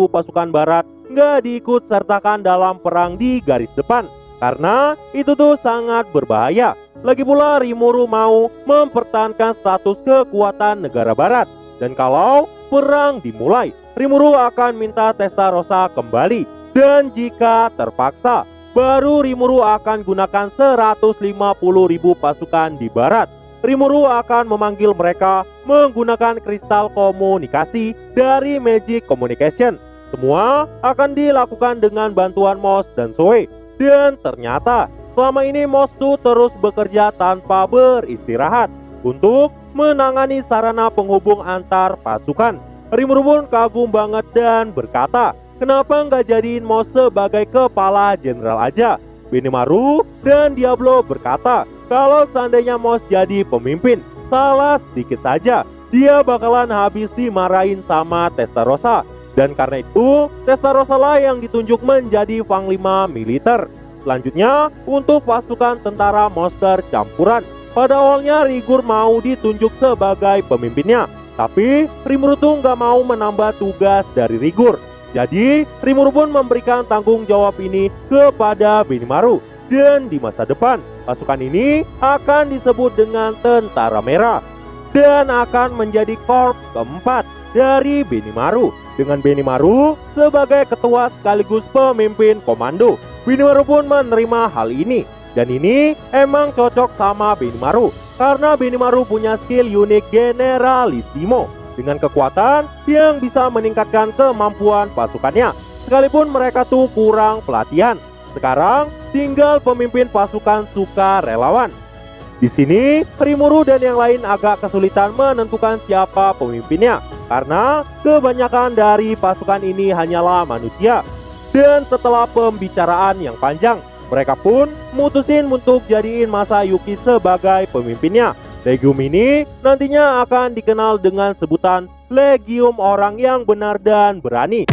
pasukan barat nggak diikut sertakan dalam perang di garis depan, karena itu tuh sangat berbahaya. Lagi pula Rimuru mau mempertahankan status kekuatan negara barat. Dan kalau perang dimulai, Rimuru akan minta Testarossa kembali. Dan jika terpaksa, baru Rimuru akan gunakan 150.000 pasukan di barat. Rimuru akan memanggil mereka menggunakan kristal komunikasi dari Magic Communication. Semua akan dilakukan dengan bantuan Moss dan Zoe. Dan ternyata selama ini Moss tuh terus bekerja tanpa beristirahat untuk menangani sarana penghubung antar pasukan. Rimuru pun kagum banget dan berkata, kenapa nggak jadiin Moss sebagai kepala jenderal aja? Benimaru dan Diablo berkata, kalau seandainya Moss jadi pemimpin, salah sedikit saja dia bakalan habis dimarahin sama Testarossa. Dan karena itu, Testarossa lah yang ditunjuk menjadi panglima militer. Selanjutnya, untuk pasukan tentara monster campuran. Pada awalnya Rigur mau ditunjuk sebagai pemimpinnya, tapi Rimuru tuh nggak mau menambah tugas dari Rigur. Jadi Rimuru pun memberikan tanggung jawab ini kepada Benimaru. Dan di masa depan, pasukan ini akan disebut dengan Tentara Merah dan akan menjadi korps keempat dari Benimaru, dengan Benimaru sebagai ketua sekaligus pemimpin komando. Benimaru pun menerima hal ini, dan ini emang cocok sama Benimaru karena Benimaru punya skill unik Generalissimo dengan kekuatan yang bisa meningkatkan kemampuan pasukannya, sekalipun mereka tuh kurang pelatihan. Sekarang tinggal pemimpin pasukan sukarelawan. Di sini Rimuru dan yang lain agak kesulitan menentukan siapa pemimpinnya karena kebanyakan dari pasukan ini hanyalah manusia. Dan setelah pembicaraan yang panjang, mereka pun mutusin untuk jadiin Masayuki sebagai pemimpinnya. Legium ini nantinya akan dikenal dengan sebutan Legium Orang yang Benar dan Berani.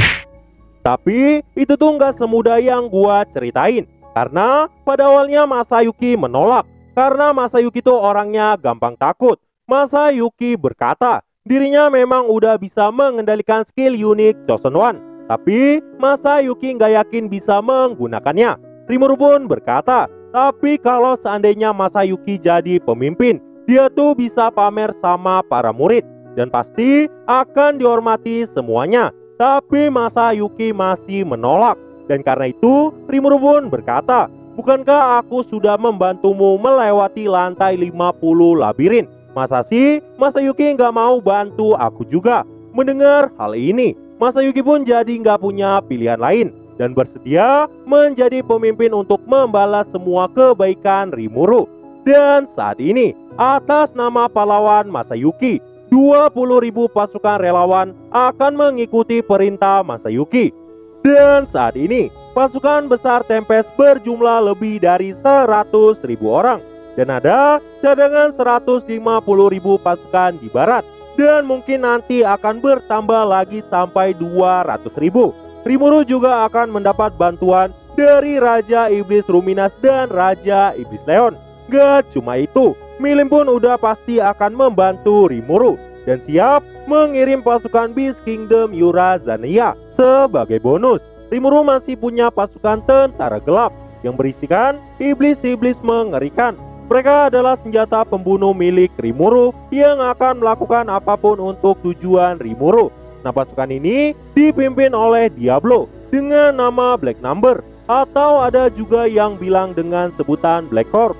Tapi itu tuh nggak semudah yang gua ceritain, karena pada awalnya Masayuki menolak karena Masayuki tuh orangnya gampang takut. Masayuki berkata dirinya memang udah bisa mengendalikan skill unik Chosen One, tapi Masayuki nggak yakin bisa menggunakannya. Rimuru pun berkata, tapi kalau seandainya Masayuki jadi pemimpin, dia tuh bisa pamer sama para murid dan pasti akan dihormati semuanya. Tapi Masayuki masih menolak. Dan karena itu Rimuru pun berkata, bukankah aku sudah membantumu melewati lantai 50 labirin? Masa sih Masayuki nggak mau bantu aku juga? Mendengar hal ini, Masayuki pun jadi nggak punya pilihan lain dan bersedia menjadi pemimpin untuk membalas semua kebaikan Rimuru. Dan saat ini, atas nama pahlawan Masayuki, 20.000 pasukan relawan akan mengikuti perintah Masayuki. Dan saat ini, pasukan besar Tempest berjumlah lebih dari 100.000 orang. Dan ada cadangan 150.000 pasukan di barat. Dan mungkin nanti akan bertambah lagi sampai 200.000. Rimuru juga akan mendapat bantuan dari Raja Iblis Ruminas dan Raja Iblis Leon. Gak cuma itu, Milim pun udah pasti akan membantu Rimuru. dan siap mengirim pasukan Beast Kingdom Yurazania. Sebagai bonus, Rimuru masih punya pasukan tentara gelap yang berisikan iblis-iblis mengerikan. Mereka adalah senjata pembunuh milik Rimuru yang akan melakukan apapun untuk tujuan Rimuru. Nah, pasukan ini dipimpin oleh Diablo dengan nama Black Number, atau ada juga yang bilang dengan sebutan Black Horde.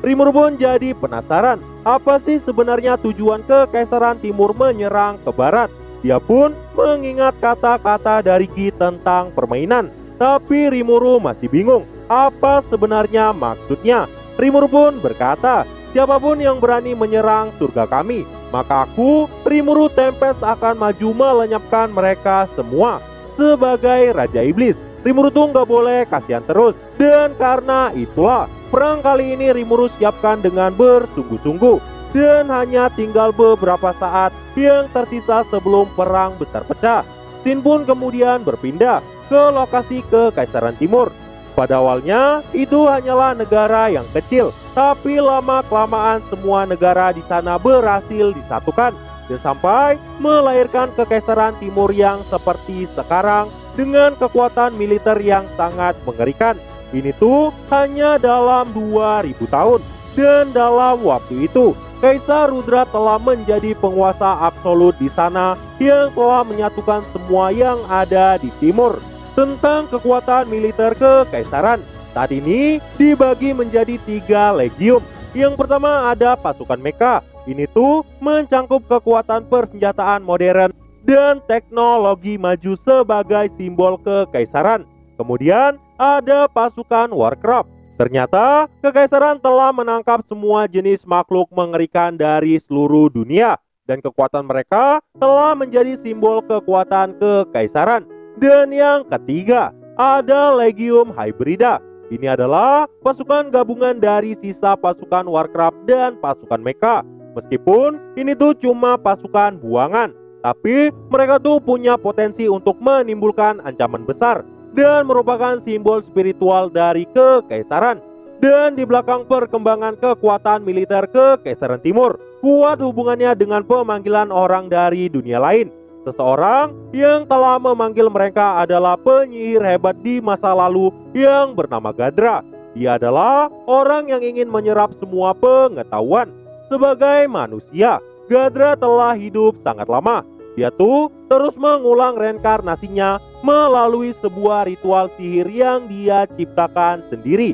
Rimuru pun jadi penasaran, apa sih sebenarnya tujuan Kekaisaran Timur menyerang ke barat. Dia pun mengingat kata-kata dari Gi tentang permainan. Tapi Rimuru masih bingung, apa sebenarnya maksudnya. Rimuru pun berkata, siapapun yang berani menyerang surga kami, maka aku, Rimuru Tempest, akan maju melenyapkan mereka semua. Sebagai Raja Iblis, Rimuru tuh nggak boleh kasihan terus. Dan karena itulah, perang kali ini Rimuru siapkan dengan bersungguh-sungguh. Dan hanya tinggal beberapa saat yang tersisa sebelum perang besar pecah. Shin pun kemudian berpindah ke lokasi Kekaisaran Timur. Pada awalnya, itu hanyalah negara yang kecil, tapi lama-kelamaan semua negara di sana berhasil disatukan dan sampai melahirkan Kekaisaran Timur yang seperti sekarang dengan kekuatan militer yang sangat mengerikan. Ini tuh hanya dalam 2000 tahun. Dan dalam waktu itu, Kaisar Rudra telah menjadi penguasa absolut di sana yang telah menyatukan semua yang ada di timur. Tentang kekuatan militer Kekaisaran, saat ini dibagi menjadi 3 legium. Yang pertama ada pasukan Mecha. Ini tuh mencangkup kekuatan persenjataan modern dan teknologi maju sebagai simbol kekaisaran. Kemudian ada pasukan Warcraft. Ternyata Kekaisaran telah menangkap semua jenis makhluk mengerikan dari seluruh dunia, dan kekuatan mereka telah menjadi simbol kekuatan Kekaisaran. Dan yang ketiga, ada Legium Hybrida. Ini adalah pasukan gabungan dari sisa pasukan Warcraft dan pasukan Mecha. Meskipun ini tuh cuma pasukan buangan, tapi mereka tuh punya potensi untuk menimbulkan ancaman besar dan merupakan simbol spiritual dari Kekaisaran. Dan di belakang perkembangan kekuatan militer Kekaisaran Timur, kuat hubungannya dengan pemanggilan orang dari dunia lain. Seseorang yang telah memanggil mereka adalah penyihir hebat di masa lalu yang bernama Gadra. Dia adalah orang yang ingin menyerap semua pengetahuan. Sebagai manusia, Gadra telah hidup sangat lama. Dia tuh terus mengulang reinkarnasinya melalui sebuah ritual sihir yang dia ciptakan sendiri.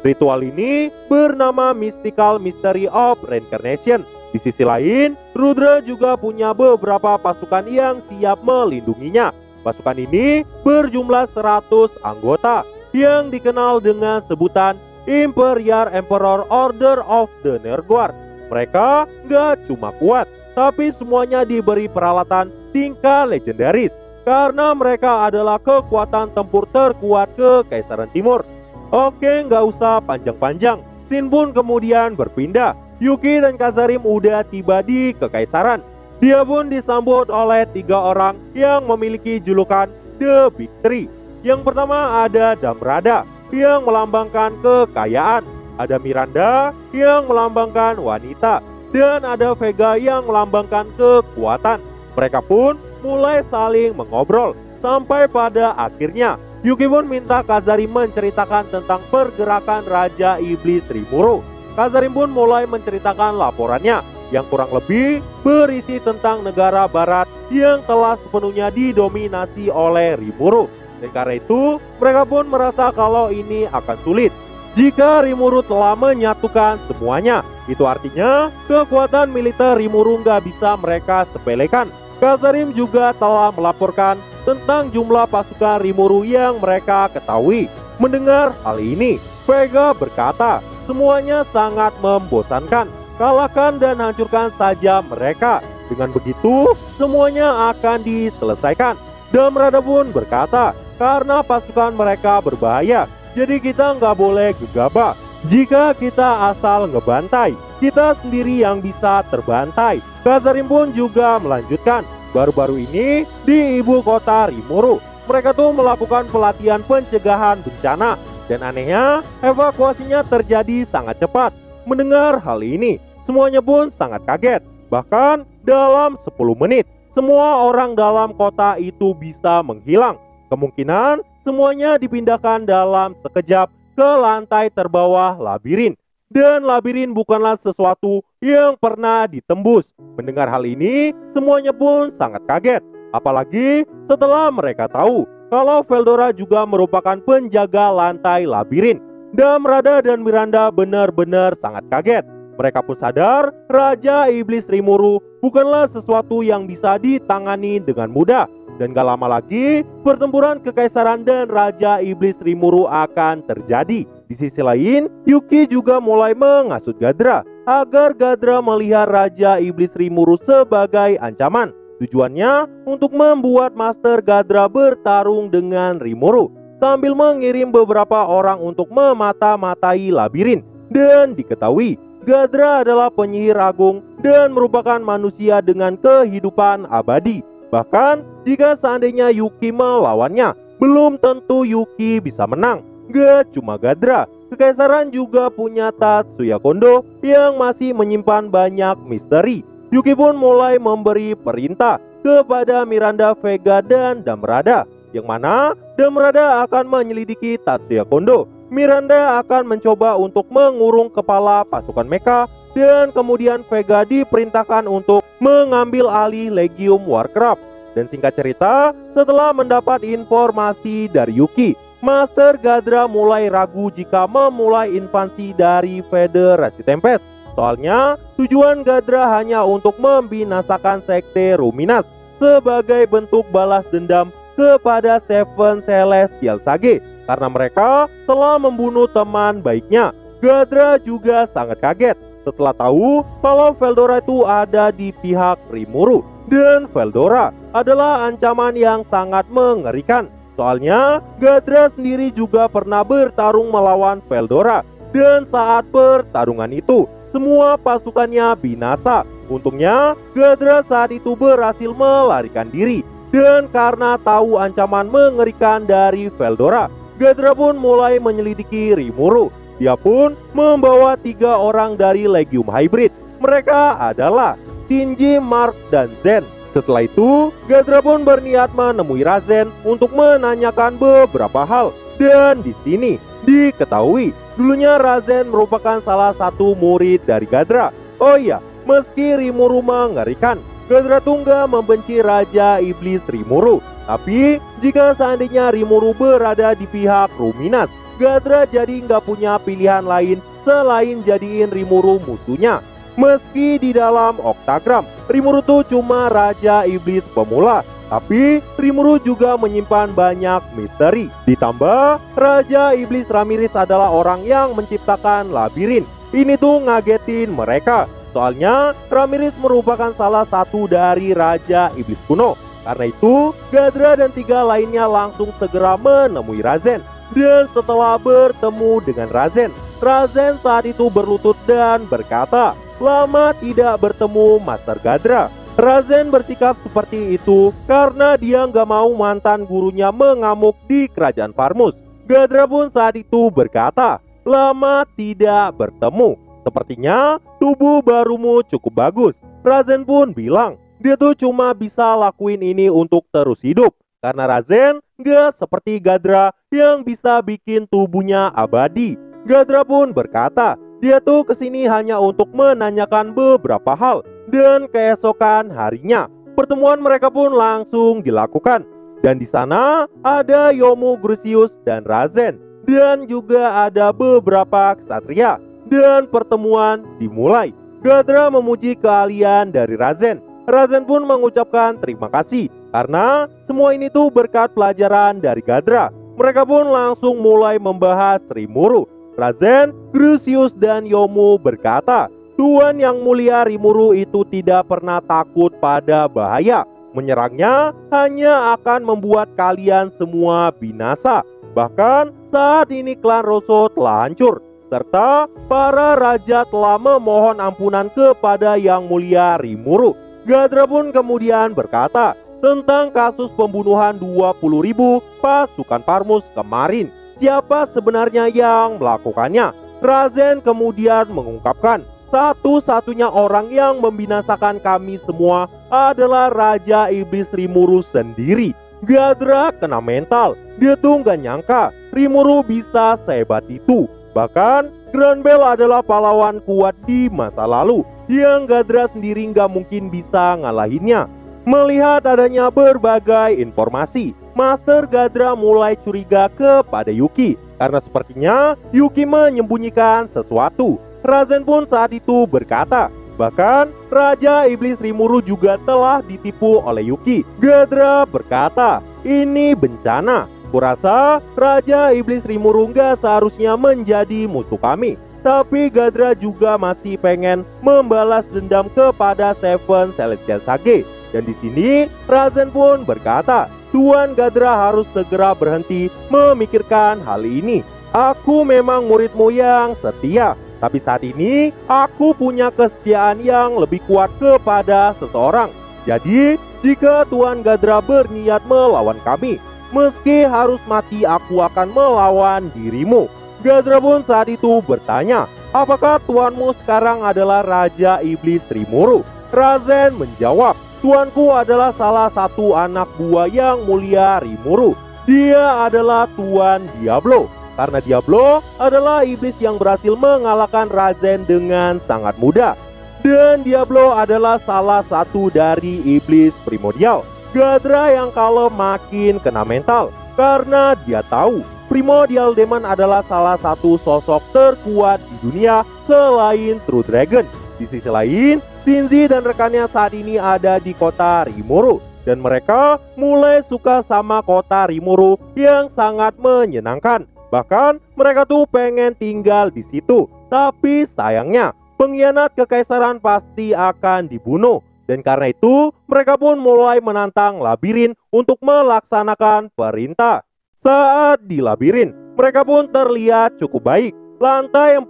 Ritual ini bernama Mystical Mystery of Reincarnation. Di sisi lain, Rudra juga punya beberapa pasukan yang siap melindunginya. Pasukan ini berjumlah 100 anggota yang dikenal dengan sebutan Imperial Emperor Order of the Nerguard. Mereka gak cuma kuat, tapi semuanya diberi peralatan tingkat legendaris karena mereka adalah kekuatan tempur terkuat Kekaisaran Timur. Oke, gak usah panjang-panjang. Shin pun kemudian berpindah. Yuki dan Kazarim udah tiba di Kekaisaran. Dia pun disambut oleh 3 orang yang memiliki julukan The Big Three. Yang pertama ada Damrada yang melambangkan kekayaan, ada Miranda yang melambangkan wanita, dan ada Vega yang melambangkan kekuatan. Mereka pun mulai saling mengobrol sampai pada akhirnya Yuki pun minta Kazarim menceritakan tentang pergerakan Raja Iblis Rimuru. Kazarim pun mulai menceritakan laporannya yang kurang lebih berisi tentang negara barat yang telah sepenuhnya didominasi oleh Rimuru. Dan karena itu mereka pun merasa kalau ini akan sulit. Jika Rimuru telah menyatukan semuanya, itu artinya kekuatan militer Rimuru nggak bisa mereka sepelekan. Kazarim juga telah melaporkan tentang jumlah pasukan Rimuru yang mereka ketahui. Mendengar hal ini, Vega berkata, semuanya sangat membosankan. Kalahkan dan hancurkan saja mereka. Dengan begitu, semuanya akan diselesaikan. Damrada pun berkata, karena pasukan mereka berbahaya, jadi kita nggak boleh gegabah. Jika kita asal ngebantai, kita sendiri yang bisa terbantai. Kazarim pun juga melanjutkan, baru-baru ini di ibu kota Rimuru, mereka tuh melakukan pelatihan pencegahan bencana. Dan anehnya, evakuasinya terjadi sangat cepat. Mendengar hal ini, semuanya pun sangat kaget. Bahkan, dalam 10 menit. Semua orang dalam kota itu bisa menghilang. Kemungkinan semuanya dipindahkan dalam sekejap ke lantai terbawah labirin. Dan labirin bukanlah sesuatu yang pernah ditembus. Mendengar hal ini, semuanya pun sangat kaget. Apalagi setelah mereka tahu kalau Veldora juga merupakan penjaga lantai labirin. Damrada dan Miranda benar-benar sangat kaget. Mereka pun sadar Raja Iblis Rimuru bukanlah sesuatu yang bisa ditangani dengan mudah. Dan gak lama lagi, pertempuran kekaisaran dan Raja Iblis Rimuru akan terjadi. Di sisi lain, Yuki juga mulai menghasut Gadra agar Gadra melihat Raja Iblis Rimuru sebagai ancaman. Tujuannya untuk membuat Master Gadra bertarung dengan Rimuru sambil mengirim beberapa orang untuk memata-matai labirin. Dan diketahui, Gadra adalah penyihir agung dan merupakan manusia dengan kehidupan abadi. Bahkan jika seandainya Yuki melawannya, belum tentu Yuki bisa menang. Gak cuma Gadra, kekaisaran juga punya Tatsuya Kondo yang masih menyimpan banyak misteri. Yuki pun mulai memberi perintah kepada Miranda, Vega, dan Damrada, yang mana Damrada akan menyelidiki Tatsuya Kondo. Miranda akan mencoba untuk mengurung kepala pasukan mecha, dan kemudian Vega diperintahkan untuk mengambil alih Legium Warcraft. Dan singkat cerita, setelah mendapat informasi dari Yuki, Master Gadra mulai ragu jika memulai invasi dari Federasi Tempest. Soalnya tujuan Gadra hanya untuk membinasakan Sekte Ruminas sebagai bentuk balas dendam kepada Seven Celestial Sage karena mereka telah membunuh teman baiknya. Gadra juga sangat kaget setelah tahu kalau Veldora itu ada di pihak Rimuru. Dan Veldora adalah ancaman yang sangat mengerikan. Soalnya Gadra sendiri juga pernah bertarung melawan Veldora. Dan saat pertarungan itu, semua pasukannya binasa. Untungnya Gadra saat itu berhasil melarikan diri. Dan karena tahu ancaman mengerikan dari Veldora, Gadra pun mulai menyelidiki Rimuru. Dia pun membawa 3 orang dari Legium Hybrid. Mereka adalah Shinji, Mark, dan Zen. Setelah itu, Gadra pun berniat menemui Razen untuk menanyakan beberapa hal. Dan di sini diketahui, dulunya Razen merupakan salah satu murid dari Gadra. Oh iya, meski Rimuru mengerikan, Gadra Tungga membenci Raja Iblis Rimuru. Tapi jika seandainya Rimuru berada di pihak Ruminas, Gadra jadi nggak punya pilihan lain selain jadiin Rimuru musuhnya. Meski di dalam Oktagram, Rimuru tuh cuma Raja Iblis pemula, tapi Rimuru juga menyimpan banyak misteri. Ditambah, Raja Iblis Ramirez adalah orang yang menciptakan labirin. Ini tuh ngagetin mereka. Soalnya Ramirez merupakan salah satu dari Raja Iblis kuno. Karena itu, Gadra dan 3 lainnya langsung segera menemui Razen. Dan setelah bertemu dengan Razen, Razen saat itu berlutut dan berkata, "Lama tidak bertemu Master Gadra." Razen bersikap seperti itu karena dia nggak mau mantan gurunya mengamuk di kerajaan Farmus. Gadra pun saat itu berkata, "Lama tidak bertemu. Sepertinya tubuh barumu cukup bagus." Razen pun bilang, dia tuh cuma bisa lakuin ini untuk terus hidup. Karena Razen nggak seperti Gadra yang bisa bikin tubuhnya abadi. Gadra pun berkata, dia tuh kesini hanya untuk menanyakan beberapa hal. Dan keesokan harinya, pertemuan mereka pun langsung dilakukan. Dan di sana ada Yomu, Grusius, dan Razen. Dan juga ada beberapa ksatria. Dan pertemuan dimulai. Gadra memuji keahlian dari Razen. Razen pun mengucapkan terima kasih karena semua ini tuh berkat pelajaran dari Gadra. Mereka pun langsung mulai membahas Rimuru. Razen, Grusius, dan Yomu berkata, Tuan yang mulia Rimuru itu tidak pernah takut pada bahaya. Menyerangnya hanya akan membuat kalian semua binasa. Bahkan saat ini klan Rosso telah hancur, serta para raja telah memohon ampunan kepada yang mulia Rimuru. Gadra pun kemudian berkata tentang kasus pembunuhan 20.000 pasukan Farmus kemarin. Siapa sebenarnya yang melakukannya? Razen kemudian mengungkapkan Satu-satunya orang yang membinasakan kami semua adalah Raja Iblis Rimuru sendiri. Ghadra kena mental. Dia tuh gak nyangka Rimuru bisa sehebat itu. Bahkan Granbell adalah pahlawan kuat di masa lalu yang Ghadra sendiri gak mungkin bisa ngalahinnya. Melihat adanya berbagai informasi, Master Ghadra mulai curiga kepada Yuki karena sepertinya Yuki menyembunyikan sesuatu. Razen pun saat itu berkata, bahkan Raja Iblis Rimuru juga telah ditipu oleh Yuki. Ghadra berkata, ini bencana. Kurasa Raja Iblis Rimuru gak seharusnya menjadi musuh kami. Tapi Ghadra juga masih pengen membalas dendam kepada Seven Celestial Sage. Dan di sini Razen pun berkata, Tuan Ghadra harus segera berhenti memikirkan hal ini. Aku memang muridmu yang setia. Tapi saat ini aku punya kesetiaan yang lebih kuat kepada seseorang. Jadi jika Tuan Ghadra berniat melawan kami, meski harus mati aku akan melawan dirimu. Ghadra pun saat itu bertanya, apakah tuanmu sekarang adalah Raja Iblis Rimuru? Razen menjawab, tuanku adalah salah satu anak buah yang mulia Rimuru. Dia adalah Tuan Diablo. Karena Diablo adalah iblis yang berhasil mengalahkan Razen dengan sangat mudah. Dan Diablo adalah salah satu dari iblis primordial. Ghadra yang kalem makin kena mental karena dia tahu Primordial Demon adalah salah satu sosok terkuat di dunia selain True Dragon. Di sisi lain, Shinji dan rekannya saat ini ada di kota Rimuru. Dan mereka mulai suka sama kota Rimuru yang sangat menyenangkan. Bahkan mereka tuh pengen tinggal di situ. Tapi sayangnya pengkhianat kekaisaran pasti akan dibunuh. Dan karena itu mereka pun mulai menantang labirin untuk melaksanakan perintah. Saat di labirin mereka pun terlihat cukup baik. Lantai 40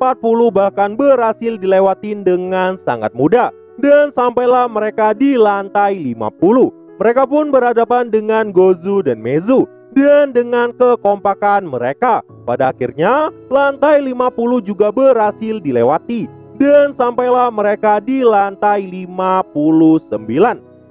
bahkan berhasil dilewatin dengan sangat mudah. Dan sampailah mereka di lantai 50. Mereka pun berhadapan dengan Gozu dan Mezu. Dan dengan kekompakan mereka, pada akhirnya lantai 50 juga berhasil dilewati. Dan sampailah mereka di lantai 59.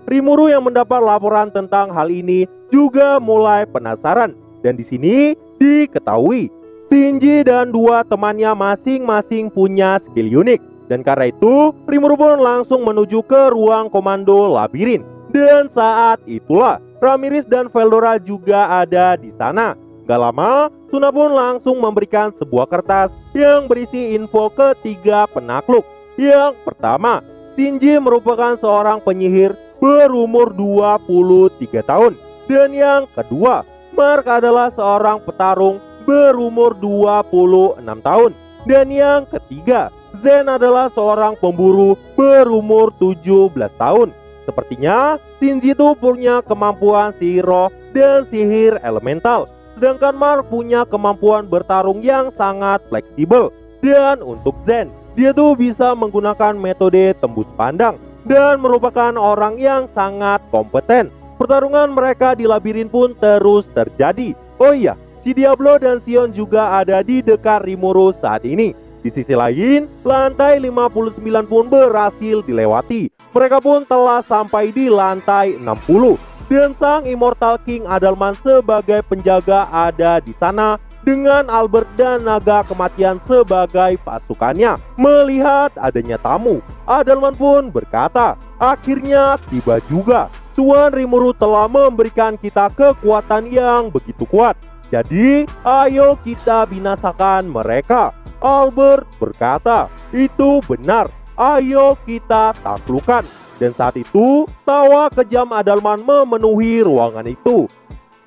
Rimuru yang mendapat laporan tentang hal ini juga mulai penasaran. Dan di sini diketahui Shinji dan dua temannya masing-masing punya skill unik. Dan karena itu Rimuru pun langsung menuju ke ruang komando labirin. Dan saat itulah Ramirez dan Veldora juga ada di sana. Gak lama, Suna pun langsung memberikan sebuah kertas yang berisi info ketiga penakluk. Yang pertama, Shinji merupakan seorang penyihir berumur 23 tahun. Dan yang kedua, Mark adalah seorang petarung berumur 26 tahun. Dan yang ketiga, Zen adalah seorang pemburu berumur 17 tahun. Sepertinya Shinji itu punya kemampuan sihir roh dan sihir elemental. Sedangkan Mark punya kemampuan bertarung yang sangat fleksibel. Dan untuk Zen, dia tuh bisa menggunakan metode tembus pandang dan merupakan orang yang sangat kompeten. Pertarungan mereka di labirin pun terus terjadi. Oh iya, si Diablo dan Sion juga ada di dekat Rimuru saat ini. Di sisi lain, lantai 59 pun berhasil dilewati. Mereka pun telah sampai di lantai 60. Dan sang Immortal King Adalman sebagai penjaga ada di sana dengan Albert dan Naga Kematian sebagai pasukannya. Melihat adanya tamu, Adalman pun berkata, akhirnya tiba juga. Tuan Rimuru telah memberikan kita kekuatan yang begitu kuat. Jadi, ayo kita binasakan mereka. Albert berkata, itu benar. Ayo kita taklukkan. Dan saat itu tawa kejam Adalman memenuhi ruangan itu.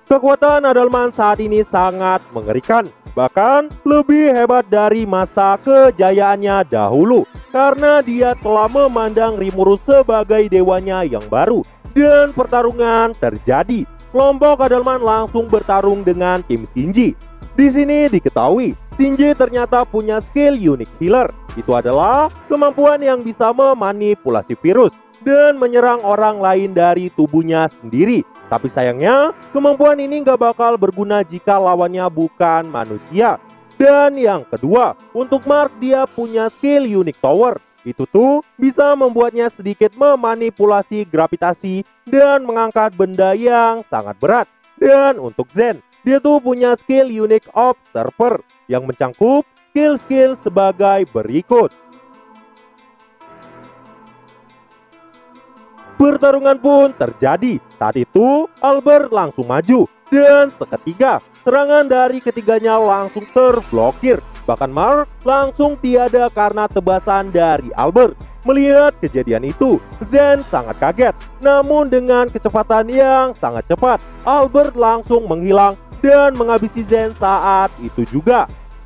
Kekuatan Adalman saat ini sangat mengerikan. Bahkan lebih hebat dari masa kejayaannya dahulu. Karena dia telah memandang Rimuru sebagai dewanya yang baru. Dan pertarungan terjadi. Kelompok Adalman langsung bertarung dengan tim Shinji. Di sini diketahui, Shinji ternyata punya skill unik healer. Itu adalah kemampuan yang bisa memanipulasi virus dan menyerang orang lain dari tubuhnya sendiri. Tapi sayangnya, kemampuan ini gak bakal berguna jika lawannya bukan manusia. Dan yang kedua, untuk Mark dia punya skill unik tower. itu tuh bisa membuatnya sedikit memanipulasi gravitasi dan mengangkat benda yang sangat berat. Dan untuk Zen, dia tuh punya skill Unique Observer yang mencangkup skill-skill sebagai berikut. Pertarungan pun terjadi. Saat itu Albert langsung maju dan seketika serangan dari ketiganya langsung terblokir. Bahkan Mark langsung tiada karena tebasan dari Albert. Melihat kejadian itu, Zen sangat kaget. Namun dengan kecepatan yang sangat cepat, Albert langsung menghilang dan menghabisi Zen saat itu juga.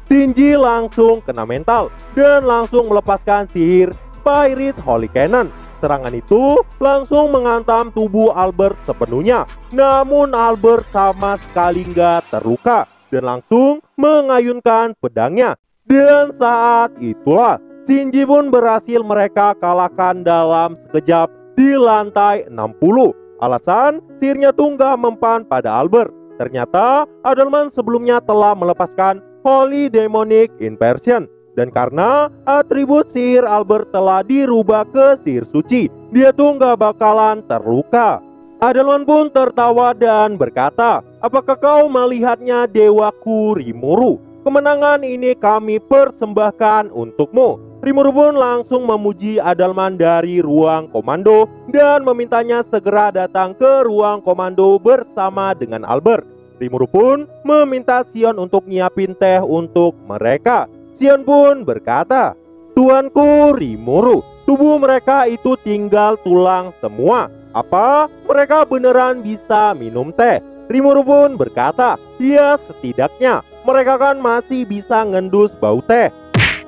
Shinji langsung kena mental dan langsung melepaskan sihir Spirit Holy Cannon. Serangan itu langsung menghantam tubuh Albert sepenuhnya. Namun Albert sama sekali nggak terluka dan langsung mengayunkan pedangnya. Dan saat itulah Shinji pun berhasil mereka kalahkan dalam sekejap di lantai 60. Alasan sihirnya tuh nggak mempan pada Albert. Ternyata Adalman sebelumnya telah melepaskan Holy Demonic Inversion. Dan karena atribut sihir Albert telah dirubah ke sihir suci, dia tuh nggak bakalan terluka. Adalman pun tertawa dan berkata, "Apakah kau melihatnya, dewaku Rimuru? Kemenangan ini kami persembahkan untukmu." Rimuru pun langsung memuji Adalman dari ruang komando dan memintanya segera datang ke ruang komando bersama dengan Albert. Rimuru pun meminta Sion untuk nyiapin teh untuk mereka. Sion pun berkata, "Tuanku Rimuru, tubuh mereka itu tinggal tulang semua. Apa mereka beneran bisa minum teh?" Rimuru pun berkata, "Ya setidaknya mereka kan masih bisa ngendus bau teh."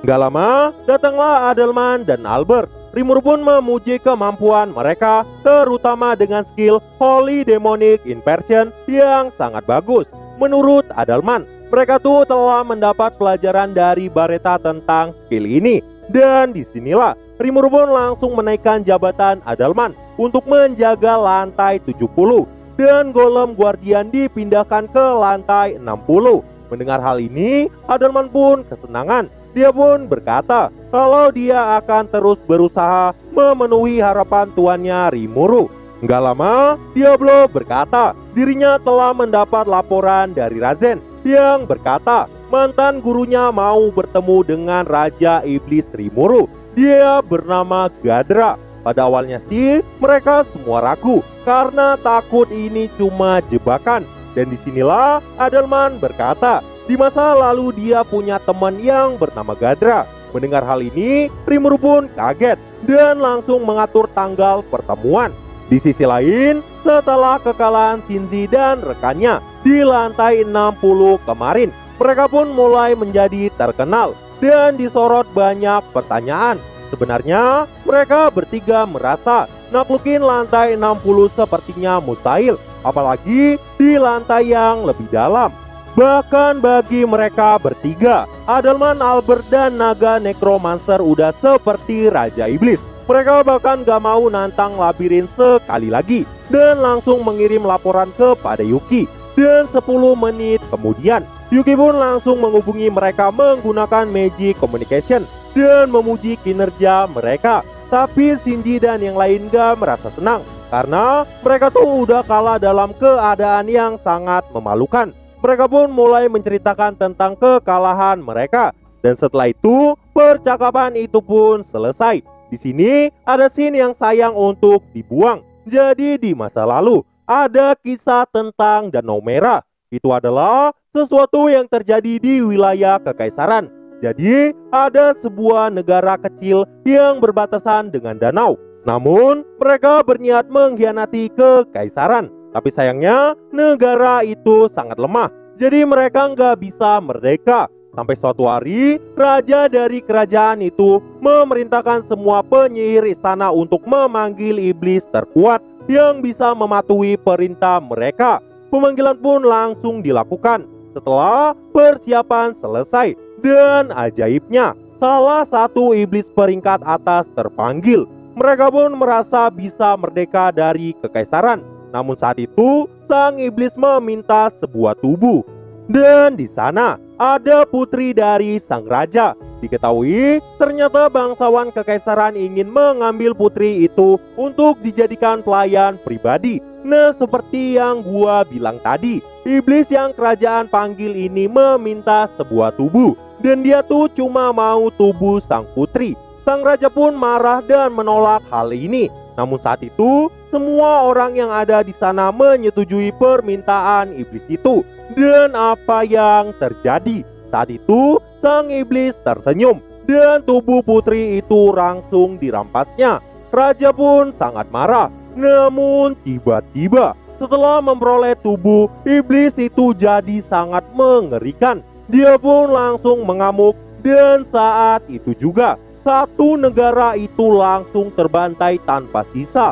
Gak lama datanglah Adalman dan Albert. Rimuru pun memuji kemampuan mereka, terutama dengan skill Holy Demonic Inversion yang sangat bagus. Menurut Adalman, mereka tuh telah mendapat pelajaran dari Bareta tentang skill ini. Dan disinilah Rimuru pun langsung menaikkan jabatan Adalman untuk menjaga lantai 70. Dan golem guardian dipindahkan ke lantai 60. Mendengar hal ini, Adalman pun kesenangan. Dia pun berkata kalau dia akan terus berusaha memenuhi harapan tuannya Rimuru. Nggak lama, Diablo berkata dirinya telah mendapat laporan dari Razen yang berkata mantan gurunya mau bertemu dengan Raja Iblis Rimuru. Dia bernama Gadra. Pada awalnya sih mereka semua ragu karena takut ini cuma jebakan. Dan disinilah Adalman berkata di masa lalu dia punya teman yang bernama Gadra. Mendengar hal ini, Rimuru pun kaget dan langsung mengatur tanggal pertemuan. Di sisi lain, setelah kekalahan Shinji dan rekannya di lantai 60 kemarin, mereka pun mulai menjadi terkenal dan disorot banyak pertanyaan. Sebenarnya mereka bertiga merasa naklukin lantai 60 sepertinya mustahil, apalagi di lantai yang lebih dalam. Bahkan bagi mereka bertiga, Adalman, Albert, dan Naga Necromancer udah seperti Raja Iblis. Mereka bahkan gak mau nantang labirin sekali lagi dan langsung mengirim laporan kepada Yuki. Dan 10 menit kemudian, Yuki pun langsung menghubungi mereka menggunakan Magic Communication dan memuji kinerja mereka. Tapi Shinji dan yang lain gak merasa senang karena mereka tuh udah kalah dalam keadaan yang sangat memalukan. Mereka pun mulai menceritakan tentang kekalahan mereka. Dan setelah itu, percakapan itu pun selesai. Di sini ada scene yang sayang untuk dibuang. Jadi di masa lalu ada kisah tentang Danau Merah. Itu adalah sesuatu yang terjadi di wilayah Kekaisaran. Jadi ada sebuah negara kecil yang berbatasan dengan danau. Namun mereka berniat mengkhianati Kekaisaran. Tapi sayangnya negara itu sangat lemah. Jadi mereka nggak bisa merdeka. Sampai suatu hari, raja dari kerajaan itu memerintahkan semua penyihir istana untuk memanggil iblis terkuat yang bisa mematuhi perintah mereka. Pemanggilan pun langsung dilakukan setelah persiapan selesai. Dan ajaibnya, salah satu iblis peringkat atas terpanggil. Mereka pun merasa bisa merdeka dari Kekaisaran. Namun saat itu, sang iblis meminta sebuah tubuh. Dan di sana ada putri dari sang raja. Diketahui ternyata bangsawan kekaisaran ingin mengambil putri itu untuk dijadikan pelayan pribadi. Nah, seperti yang gua bilang tadi, iblis yang kerajaan panggil ini meminta sebuah tubuh, dan dia tuh cuma mau tubuh sang putri. Sang raja pun marah dan menolak hal ini. Namun saat itu semua orang yang ada di sana menyetujui permintaan iblis itu. Dan apa yang terjadi? Saat itu sang iblis tersenyum dan tubuh putri itu langsung dirampasnya. Raja pun sangat marah. Namun tiba-tiba setelah memperoleh tubuh, iblis itu jadi sangat mengerikan. Dia pun langsung mengamuk, dan saat itu juga satu negara itu langsung terbantai tanpa sisa.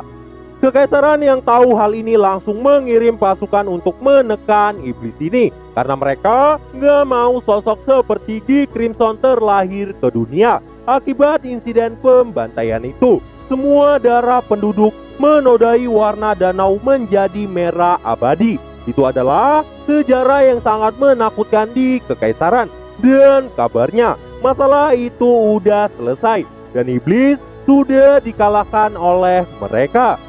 Kekaisaran yang tahu hal ini langsung mengirim pasukan untuk menekan iblis ini, karena mereka nggak mau sosok seperti G. Crimson terlahir ke dunia. Akibat insiden pembantaian itu, semua darah penduduk menodai warna danau menjadi merah abadi. Itu adalah sejarah yang sangat menakutkan di kekaisaran. Dan kabarnya masalah itu udah selesai dan iblis sudah dikalahkan oleh mereka.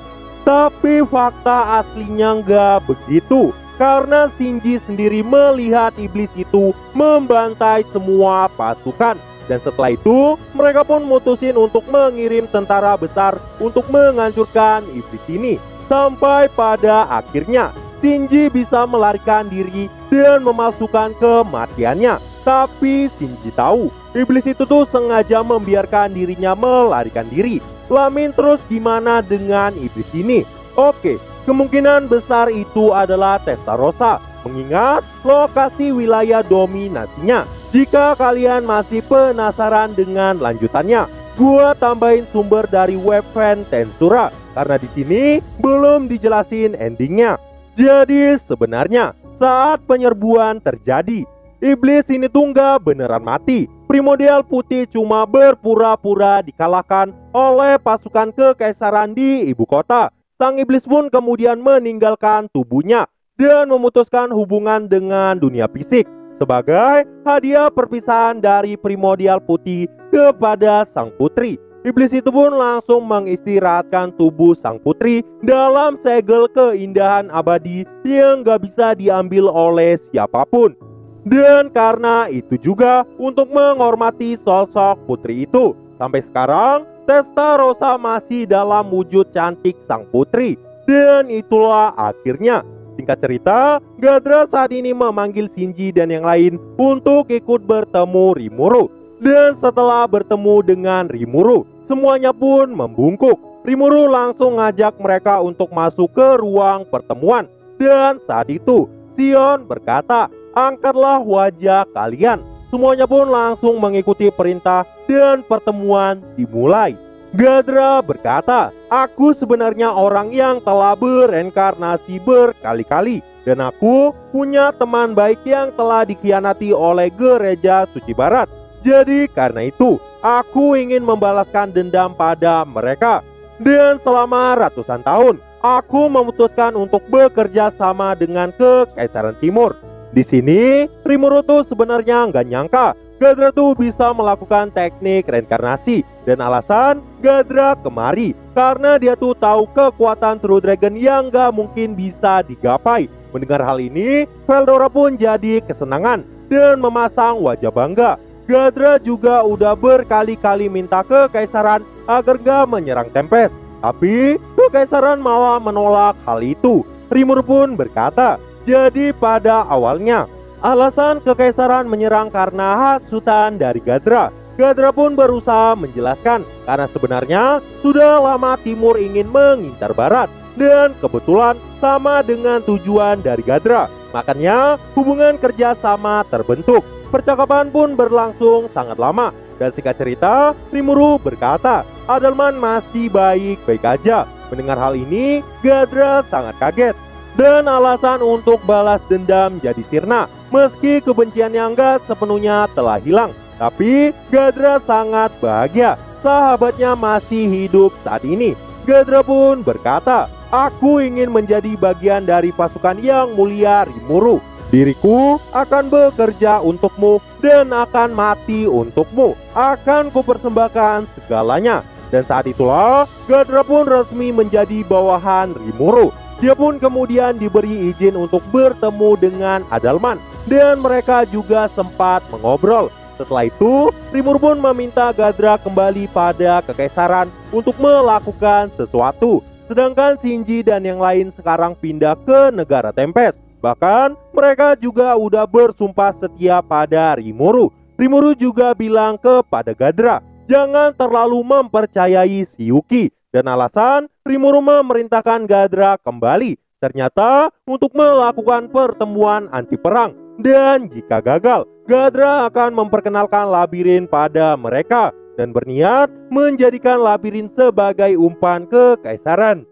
Tapi fakta aslinya nggak begitu, karena Shinji sendiri melihat iblis itu membantai semua pasukan. Dan setelah itu mereka pun mutusin untuk mengirim tentara besar untuk menghancurkan iblis ini. Sampai pada akhirnya Shinji bisa melarikan diri dan memalsukan kematiannya. Tapi Shinji tahu iblis itu tuh sengaja membiarkan dirinya melarikan diri. Lamin, terus gimana dengan iblis ini? Oke, kemungkinan besar itu adalah Testarossa, mengingat lokasi wilayah dominasinya. Jika kalian masih penasaran dengan lanjutannya, gua tambahin sumber dari webfan Tensura, karena di sini belum dijelasin endingnya. Jadi sebenarnya saat penyerbuan terjadi, iblis ini tuh nggak beneran mati. Primordial Putih cuma berpura-pura dikalahkan oleh pasukan kekaisaran di ibu kota. Sang iblis pun kemudian meninggalkan tubuhnya dan memutuskan hubungan dengan dunia fisik sebagai hadiah perpisahan dari Primordial Putih kepada sang putri. Iblis itu pun langsung mengistirahatkan tubuh sang putri dalam segel keindahan abadi yang gak bisa diambil oleh siapapun. Dan karena itu juga untuk menghormati sosok putri itu, sampai sekarang Testarossa masih dalam wujud cantik sang putri. Dan itulah akhirnya. Singkat cerita, Gadra saat ini memanggil Shinji dan yang lain untuk ikut bertemu Rimuru. Dan setelah bertemu dengan Rimuru, semuanya pun membungkuk. Rimuru langsung ngajak mereka untuk masuk ke ruang pertemuan. Dan saat itu Sion berkata, "Angkatlah wajah kalian." Semuanya pun langsung mengikuti perintah dan pertemuan dimulai. Gadra berkata, "Aku sebenarnya orang yang telah bereinkarnasi berkali-kali, dan aku punya teman baik yang telah dikhianati oleh gereja suci barat. Jadi karena itu, aku ingin membalaskan dendam pada mereka. Dan selama ratusan tahun, aku memutuskan untuk bekerja sama dengan Kekaisaran Timur." Di sini, Rimuru tuh sebenarnya nggak nyangka Gadra tuh bisa melakukan teknik reinkarnasi. Dan alasan Gadra kemari karena dia tuh tahu kekuatan True Dragon yang nggak mungkin bisa digapai. Mendengar hal ini, Veldora pun jadi kesenangan dan memasang wajah bangga. Gadra juga udah berkali-kali minta Kekaisaran agar gak menyerang Tempest, tapi Kekaisaran malah menolak hal itu. Rimuru pun berkata, jadi pada awalnya alasan Kekaisaran menyerang karena hasutan dari Gadra. Gadra pun berusaha menjelaskan karena sebenarnya sudah lama Timur ingin mengincar Barat, dan kebetulan sama dengan tujuan dari Gadra. Makanya hubungan kerjasama terbentuk. Percakapan pun berlangsung sangat lama. Dan singkat cerita, Rimuru berkata, Adalman masih baik-baik aja. Mendengar hal ini, Gadra sangat kaget. Dan alasan untuk balas dendam jadi sirna. Meski kebenciannya enggak sepenuhnya telah hilang, tapi Gadra sangat bahagia sahabatnya masih hidup saat ini. Gadra pun berkata, aku ingin menjadi bagian dari pasukan yang mulia Rimuru. Diriku akan bekerja untukmu dan akan mati untukmu. Akan kupersembahkan segalanya. Dan saat itulah Ghadra pun resmi menjadi bawahan Rimuru. Dia pun kemudian diberi izin untuk bertemu dengan Adalman. Dan mereka juga sempat mengobrol. Setelah itu, Rimuru pun meminta Ghadra kembali pada kekaisaran untuk melakukan sesuatu. Sedangkan Shinji dan yang lain sekarang pindah ke negara Tempest. Bahkan mereka juga udah bersumpah setia pada Rimuru. Rimuru juga bilang kepada Ghadra, jangan terlalu mempercayai si Yuki. Dan alasan Rimuru memerintahkan Ghadra kembali ternyata untuk melakukan pertemuan anti perang. Dan jika gagal, Ghadra akan memperkenalkan labirin pada mereka dan berniat menjadikan labirin sebagai umpan kekaisaran.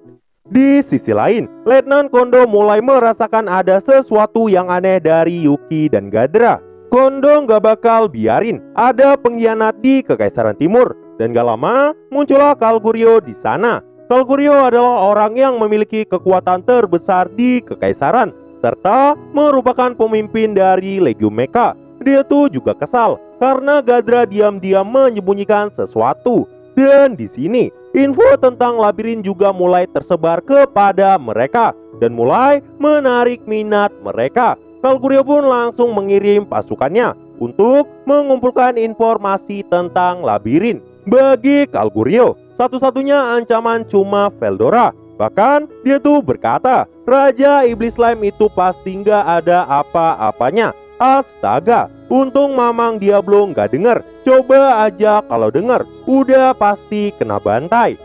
Di sisi lain, Letnan Kondo mulai merasakan ada sesuatu yang aneh dari Yuki dan Ghadra. Kondo gak bakal biarin ada pengkhianat di Kekaisaran Timur. Dan gak lama muncullah Kalguryo di sana. Kalguryo adalah orang yang memiliki kekuatan terbesar di Kekaisaran serta merupakan pemimpin dari Legium Mecha. Dia tuh juga kesal karena Ghadra diam-diam menyembunyikan sesuatu. Dan di sini info tentang labirin juga mulai tersebar kepada mereka dan mulai menarik minat mereka. Kalguryo pun langsung mengirim pasukannya untuk mengumpulkan informasi tentang labirin. Bagi Kalguryo, satu-satunya ancaman cuma Veldora. Bahkan dia tuh berkata, Raja Iblis Slime itu pasti nggak ada apa-apanya. Astaga, untung Mamang Diablo nggak denger. Coba aja kalau denger, udah pasti kena bantai.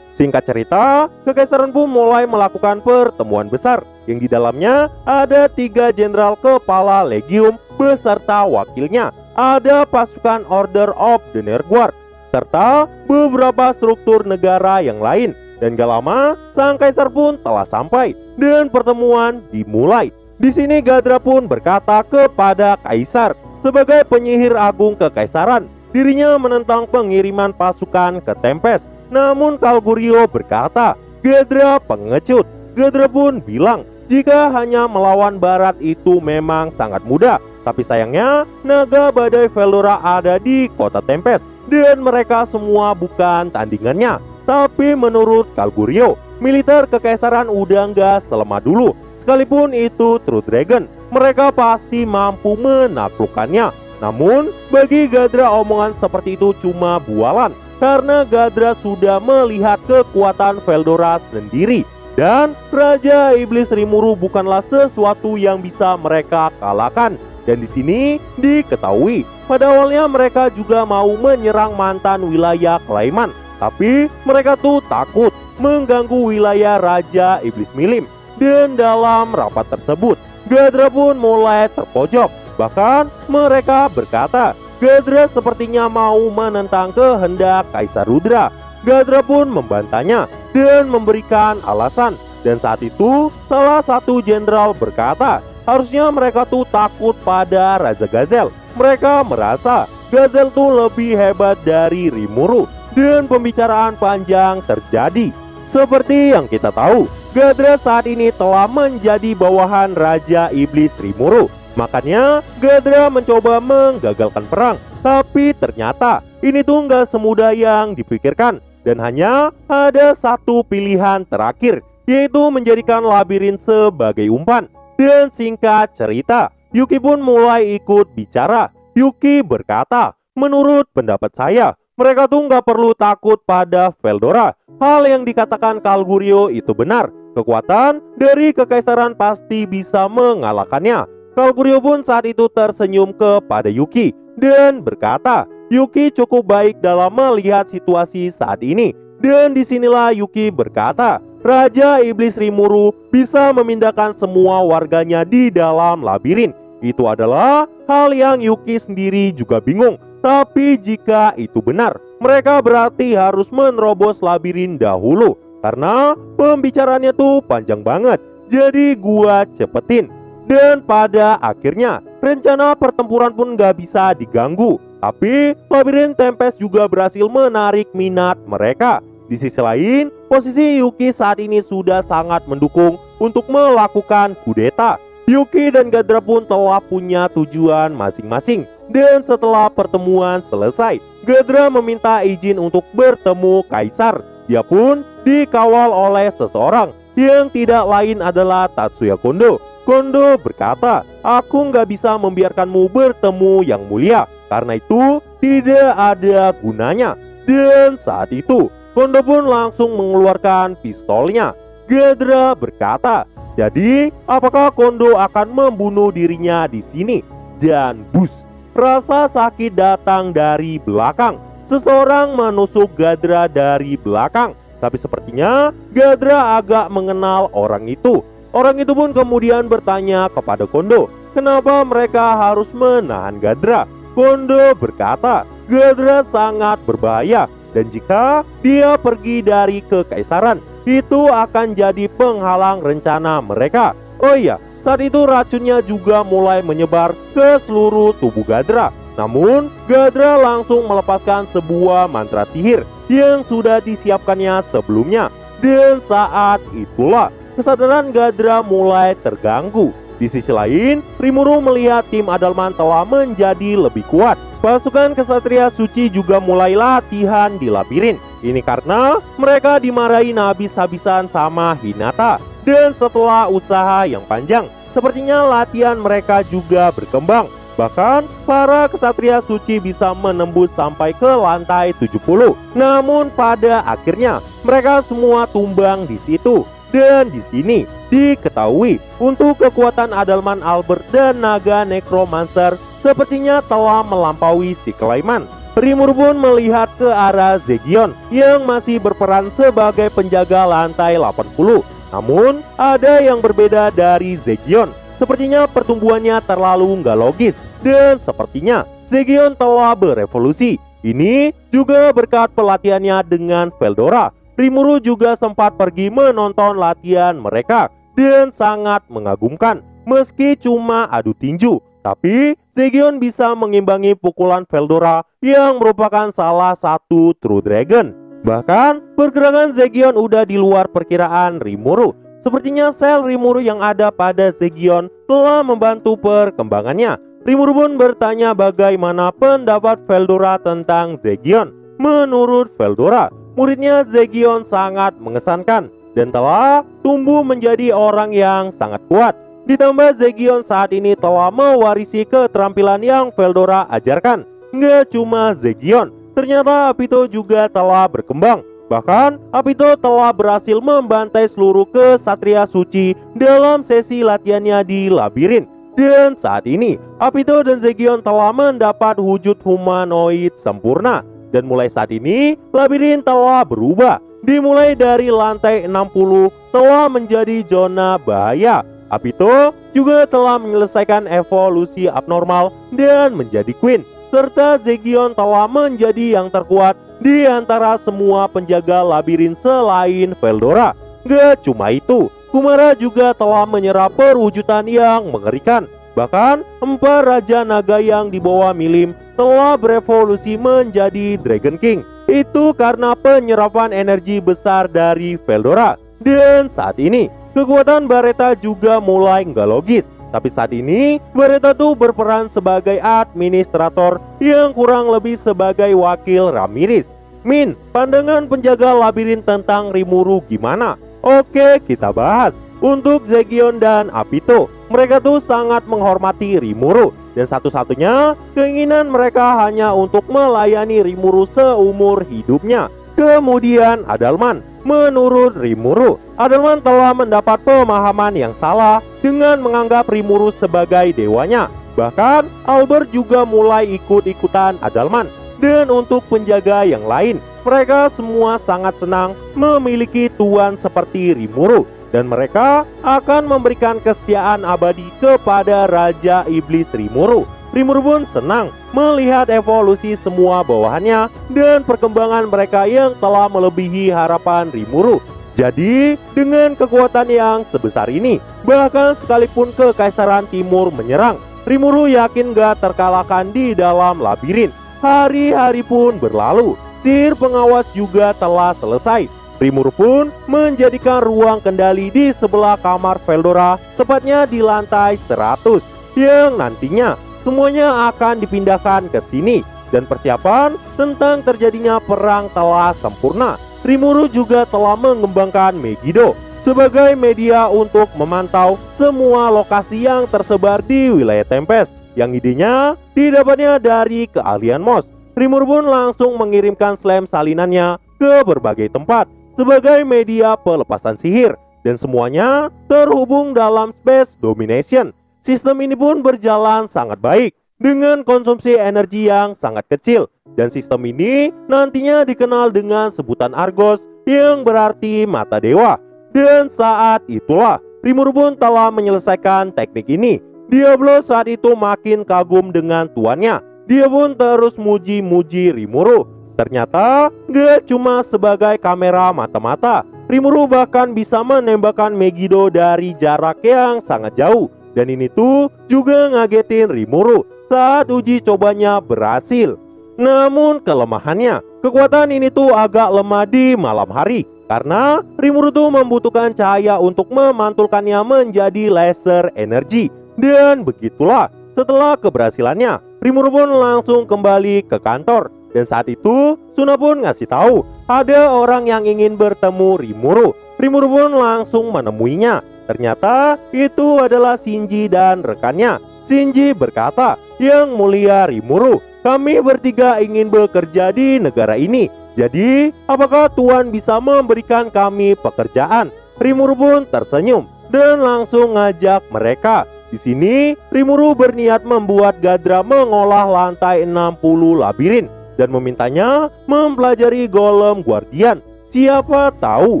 Singkat cerita, Kekaisaran pun mulai melakukan pertemuan besar yang di dalamnya ada 3 jenderal kepala legium beserta wakilnya. Ada pasukan Order of the Nerguard serta beberapa struktur negara yang lain. Dan gak lama, sang kaisar pun telah sampai dan pertemuan dimulai. Di sini Ghadra pun berkata kepada kaisar, sebagai penyihir agung kekaisaran, dirinya menentang pengiriman pasukan ke Tempest. Namun Kalguryo berkata, Ghadra pengecut. Ghadra pun bilang, jika hanya melawan barat itu memang sangat mudah. Tapi sayangnya, naga badai Veldora ada di kota Tempest dan mereka semua bukan tandingannya. Tapi menurut Kalguryo, militer kekaisaran udah nggak selemah dulu. Sekalipun itu True Dragon, mereka pasti mampu menaklukkannya. Namun bagi Ghadra omongan seperti itu cuma bualan, karena Ghadra sudah melihat kekuatan Veldora sendiri. Dan Raja Iblis Rimuru bukanlah sesuatu yang bisa mereka kalahkan. Dan di sini diketahui, pada awalnya mereka juga mau menyerang mantan wilayah Klaiman. Tapi mereka tuh takut mengganggu wilayah Raja Iblis Milim. Dan dalam rapat tersebut, Ghadra pun mulai terpojok. Bahkan mereka berkata, Ghadra sepertinya mau menentang kehendak Kaisar Rudra. Ghadra pun membantahnya dan memberikan alasan. Dan saat itu salah satu jenderal berkata, harusnya mereka tuh takut pada Raja Gazel. Mereka merasa Gazel tuh lebih hebat dari Rimuru. Dan pembicaraan panjang terjadi. Seperti yang kita tahu, Ghadra saat ini telah menjadi bawahan Raja Iblis Rimuru. Makanya Ghadra mencoba menggagalkan perang. Tapi ternyata ini tuh nggak semudah yang dipikirkan. Dan hanya ada satu pilihan terakhir, yaitu menjadikan labirin sebagai umpan. Dan singkat cerita, Yuki pun mulai ikut bicara. Yuki berkata, menurut pendapat saya, mereka tuh nggak perlu takut pada Veldora. Hal yang dikatakan Kalguryo itu benar. Kekuatan dari kekaisaran pasti bisa mengalahkannya. Kalguryo pun saat itu tersenyum kepada Yuki dan berkata, Yuki cukup baik dalam melihat situasi saat ini. Dan disinilah Yuki berkata, Raja Iblis Rimuru bisa memindahkan semua warganya di dalam labirin. Itu adalah hal yang Yuki sendiri juga bingung. Tapi jika itu benar, mereka berarti harus menerobos labirin dahulu. Karena pembicaraannya tuh panjang banget. Jadi gua cepetin. Dan pada akhirnya, rencana pertempuran pun gak bisa diganggu. Tapi labirin Tempest juga berhasil menarik minat mereka. Di sisi lain, posisi Yuki saat ini sudah sangat mendukung untuk melakukan kudeta. Yuki dan Ghadra pun telah punya tujuan masing-masing. Dan setelah pertemuan selesai, Ghadra meminta izin untuk bertemu Kaisar. Dia pun dikawal oleh seseorang yang tidak lain adalah Tatsuya Kondo. Kondo berkata, "Aku nggak bisa membiarkanmu bertemu yang mulia, karena itu tidak ada gunanya." Dan saat itu, Kondo pun langsung mengeluarkan pistolnya. Ghadra berkata, "Jadi, apakah Kondo akan membunuh dirinya di sini?" Dan bus, rasa sakit datang dari belakang. Seseorang menusuk Ghadra dari belakang. Tapi sepertinya Ghadra agak mengenal orang itu. Orang itu pun kemudian bertanya kepada Kondo, kenapa mereka harus menahan Ghadra. Kondo berkata, Ghadra sangat berbahaya, dan jika dia pergi dari kekaisaran, itu akan jadi penghalang rencana mereka. Oh iya, saat itu racunnya juga mulai menyebar ke seluruh tubuh Ghadra. Namun, Ghadra langsung melepaskan sebuah mantra sihir yang sudah disiapkannya sebelumnya. Dan saat itulah kesadaran Ghadra mulai terganggu. Di sisi lain, Rimuru melihat tim Adalman telah menjadi lebih kuat. Pasukan kesatria suci juga mulai latihan di labirin. Ini karena mereka dimarahin habis-habisan sama Hinata. Dan setelah usaha yang panjang, sepertinya latihan mereka juga berkembang. Bahkan, para kesatria suci bisa menembus sampai ke lantai 70. Namun pada akhirnya, mereka semua tumbang di situ. Dan di sini diketahui untuk kekuatan Adalman Albert dan naga Necromancer sepertinya telah melampaui si Clayman. Rimuru pun melihat ke arah Zegion yang masih berperan sebagai penjaga lantai 80. Namun ada yang berbeda dari Zegion. Sepertinya pertumbuhannya terlalu nggak logis. Dan sepertinya Zegion telah berevolusi. Ini juga berkat pelatihannya dengan Veldora. Rimuru juga sempat pergi menonton latihan mereka dan sangat mengagumkan. Meski cuma adu tinju, tapi Zegion bisa mengimbangi pukulan Veldora yang merupakan salah satu True Dragon. Bahkan pergerakan Zegion udah di luar perkiraan Rimuru. Sepertinya sel Rimuru yang ada pada Zegion telah membantu perkembangannya. Rimuru pun bertanya bagaimana pendapat Veldora tentang Zegion. Menurut Veldora, muridnya Zegion sangat mengesankan dan telah tumbuh menjadi orang yang sangat kuat. Ditambah Zegion saat ini telah mewarisi keterampilan yang Veldora ajarkan. Nggak cuma Zegion, ternyata Apito juga telah berkembang. Bahkan Apito telah berhasil membantai seluruh kesatria suci dalam sesi latihannya di labirin. Dan saat ini Apito dan Zegion telah mendapat wujud humanoid sempurna. Dan mulai saat ini, labirin telah berubah. Dimulai dari lantai 60 telah menjadi zona bahaya. Apito juga telah menyelesaikan evolusi abnormal dan menjadi Queen. Serta Zegion telah menjadi yang terkuat di antara semua penjaga labirin selain Veldora. Gak cuma itu, Kumara juga telah menyerap perwujudan yang mengerikan. Bahkan 4 Raja Naga yang dibawa Milim telah berevolusi menjadi Dragon King. Itu karena penyerapan energi besar dari Veldora. Dan saat ini kekuatan Baretta juga mulai nggak logis. Tapi saat ini Baretta tuh berperan sebagai administrator yang kurang lebih sebagai wakil Ramirez. Min, pandangan penjaga labirin tentang Rimuru gimana? Oke, kita bahas. Untuk Zegion dan Apito, mereka tuh sangat menghormati Rimuru. Dan satu-satunya keinginan mereka hanya untuk melayani Rimuru seumur hidupnya. Kemudian Adalman. Menurut Rimuru, Adalman telah mendapat pemahaman yang salah dengan menganggap Rimuru sebagai dewanya. Bahkan Albert juga mulai ikut-ikutan Adalman. Dan untuk penjaga yang lain, mereka semua sangat senang memiliki tuan seperti Rimuru. Dan mereka akan memberikan kesetiaan abadi kepada Raja Iblis Rimuru. Rimuru pun senang melihat evolusi semua bawahannya dan perkembangan mereka yang telah melebihi harapan Rimuru. Jadi dengan kekuatan yang sebesar ini, bahkan sekalipun Kekaisaran Timur menyerang, Rimuru yakin gak terkalahkan di dalam labirin. Hari-hari pun berlalu, sihir pengawas juga telah selesai. Rimuru pun menjadikan ruang kendali di sebelah kamar Veldora, tepatnya di lantai 100, yang nantinya semuanya akan dipindahkan ke sini. Dan persiapan tentang terjadinya perang telah sempurna. Rimuru juga telah mengembangkan Megiddo sebagai media untuk memantau semua lokasi yang tersebar di wilayah Tempest, yang idenya didapatnya dari keahlian Moss. Rimuru pun langsung mengirimkan slam salinannya ke berbagai tempat sebagai media pelepasan sihir, dan semuanya terhubung dalam Space Domination. Sistem ini pun berjalan sangat baik dengan konsumsi energi yang sangat kecil, dan sistem ini nantinya dikenal dengan sebutan Argos, yang berarti mata dewa. Dan saat itulah Rimuru pun telah menyelesaikan teknik ini. Diablo saat itu makin kagum dengan tuannya. Dia pun terus muji-muji Rimuru. Ternyata gak cuma sebagai kamera mata-mata, Rimuru bahkan bisa menembakkan Megiddo dari jarak yang sangat jauh. Dan ini tuh juga ngagetin Rimuru saat uji cobanya berhasil. Namun kelemahannya, kekuatan ini tuh agak lemah di malam hari, karena Rimuru tuh membutuhkan cahaya untuk memantulkannya menjadi laser energi. Dan begitulah, setelah keberhasilannya, Rimuru pun langsung kembali ke kantor. Dan saat itu Suna pun ngasih tahu ada orang yang ingin bertemu Rimuru. Rimuru pun langsung menemuinya. Ternyata itu adalah Shinji dan rekannya. Shinji berkata, "Yang mulia Rimuru, kami bertiga ingin bekerja di negara ini. Jadi apakah Tuan bisa memberikan kami pekerjaan?" Rimuru pun tersenyum dan langsung ngajak mereka. Di sini Rimuru berniat membuat Gadra mengolah lantai 60 labirin dan memintanya mempelajari golem guardian. Siapa tahu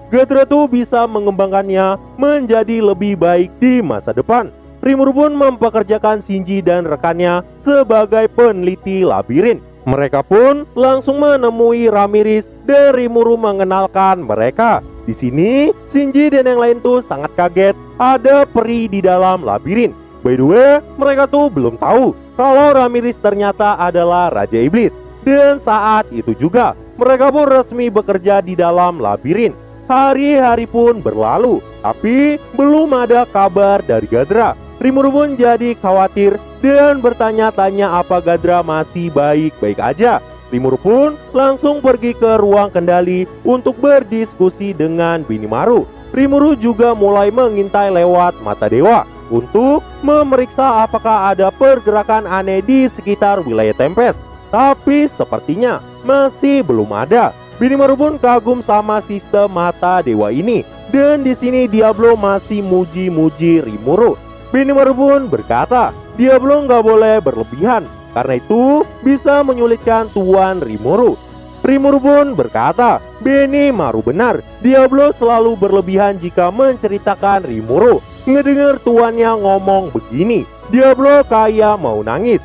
Gadra tuh bisa mengembangkannya menjadi lebih baik di masa depan. Rimuru pun mempekerjakan Shinji dan rekannya sebagai peneliti labirin. Mereka pun langsung menemui Ramirez dan Rimuru mengenalkan mereka. Di sini Shinji dan yang lain tuh sangat kaget ada peri di dalam labirin. By the way, mereka tuh belum tahu kalau Ramirez ternyata adalah Raja Iblis. Dan saat itu juga mereka pun resmi bekerja di dalam labirin. Hari-hari pun berlalu, tapi belum ada kabar dari Gadra. Rimuru pun jadi khawatir dan bertanya-tanya apa Gadra masih baik-baik aja. Rimuru pun langsung pergi ke ruang kendali untuk berdiskusi dengan Benimaru. Rimuru juga mulai mengintai lewat mata dewa untuk memeriksa apakah ada pergerakan aneh di sekitar wilayah Tempest. Tapi sepertinya masih belum ada. Benimaru pun kagum sama sistem mata dewa ini, dan di sini Diablo masih muji-muji Rimuru. Benimaru pun berkata, Diablo nggak boleh berlebihan, karena itu bisa menyulitkan Tuan Rimuru. Rimuru pun berkata, Benimaru benar, Diablo selalu berlebihan jika menceritakan Rimuru. Ngedengar tuannya ngomong begini, Diablo kayak mau nangis.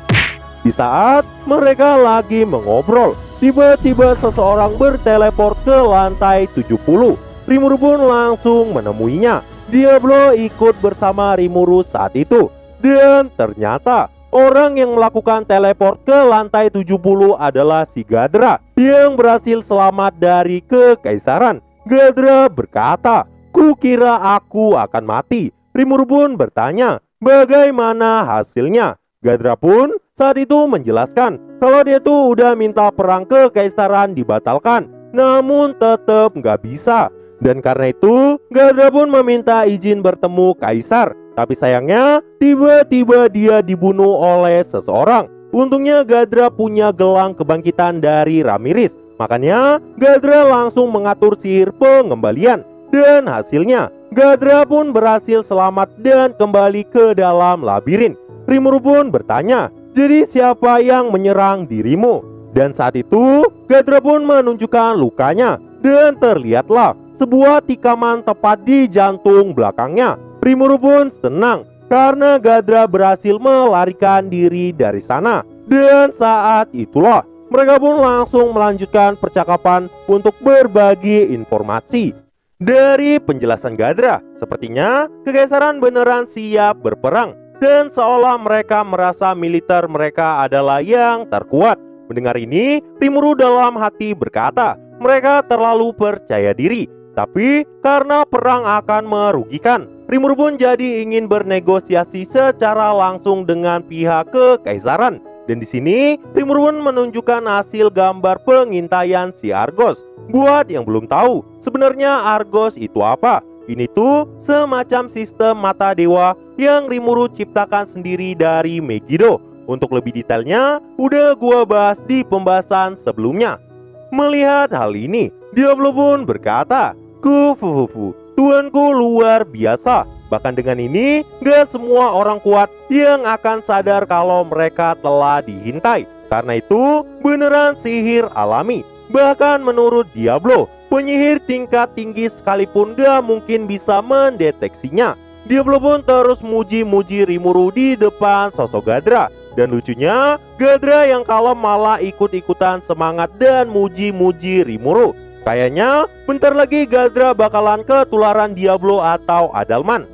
Di saat mereka lagi mengobrol, tiba-tiba seseorang berteleport ke lantai 70. Rimuru pun langsung menemuinya. Diablo ikut bersama Rimuru saat itu. Dan ternyata orang yang melakukan teleport ke lantai 70 adalah si Gadra yang berhasil selamat dari kekaisaran. Gadra berkata, "Kukira aku akan mati." Rimuru pun bertanya, "Bagaimana hasilnya?" Gadra pun saat itu menjelaskan kalau dia tuh udah minta perang kekaisaran dibatalkan, namun tetap nggak bisa. Dan karena itu Gadra pun meminta izin bertemu kaisar. Tapi sayangnya tiba-tiba dia dibunuh oleh seseorang. Untungnya Gadra punya gelang kebangkitan dari Ramirez. Makanya Gadra langsung mengatur sihir pengembalian. Dan hasilnya Gadra pun berhasil selamat dan kembali ke dalam labirin. Rimuru pun bertanya, "Jadi siapa yang menyerang dirimu?" Dan saat itu Gadra pun menunjukkan lukanya. Dan terlihatlah sebuah tikaman tepat di jantung belakangnya. Rimuru pun senang karena Gadra berhasil melarikan diri dari sana. Dan saat itulah mereka pun langsung melanjutkan percakapan untuk berbagi informasi. Dari penjelasan Gadra, sepertinya kekaisaran beneran siap berperang. Dan seolah mereka merasa militer mereka adalah yang terkuat. Mendengar ini, Rimuru dalam hati berkata, mereka terlalu percaya diri. Tapi karena perang akan merugikan, Rimuru pun jadi ingin bernegosiasi secara langsung dengan pihak kekaisaran. Dan di sini Rimuru pun menunjukkan hasil gambar pengintaian si Argos. Buat yang belum tahu, sebenarnya Argos itu apa? Ini tuh semacam sistem mata dewa yang Rimuru ciptakan sendiri dari Megiddo. Untuk lebih detailnya, udah gua bahas di pembahasan sebelumnya. Melihat hal ini, Diablo pun berkata, "Kufufufu, tuanku luar biasa. Bahkan dengan ini, gak semua orang kuat yang akan sadar kalau mereka telah dihintai. Karena itu, beneran sihir alami. Bahkan menurut Diablo, penyihir tingkat tinggi sekalipun gak mungkin bisa mendeteksinya." Diablo pun terus muji-muji Rimuru di depan sosok Gadra. Dan lucunya, Gadra yang kalem malah ikut-ikutan semangat dan muji-muji Rimuru. Kayaknya bentar lagi Gadra bakalan ketularan Diablo atau Adalman.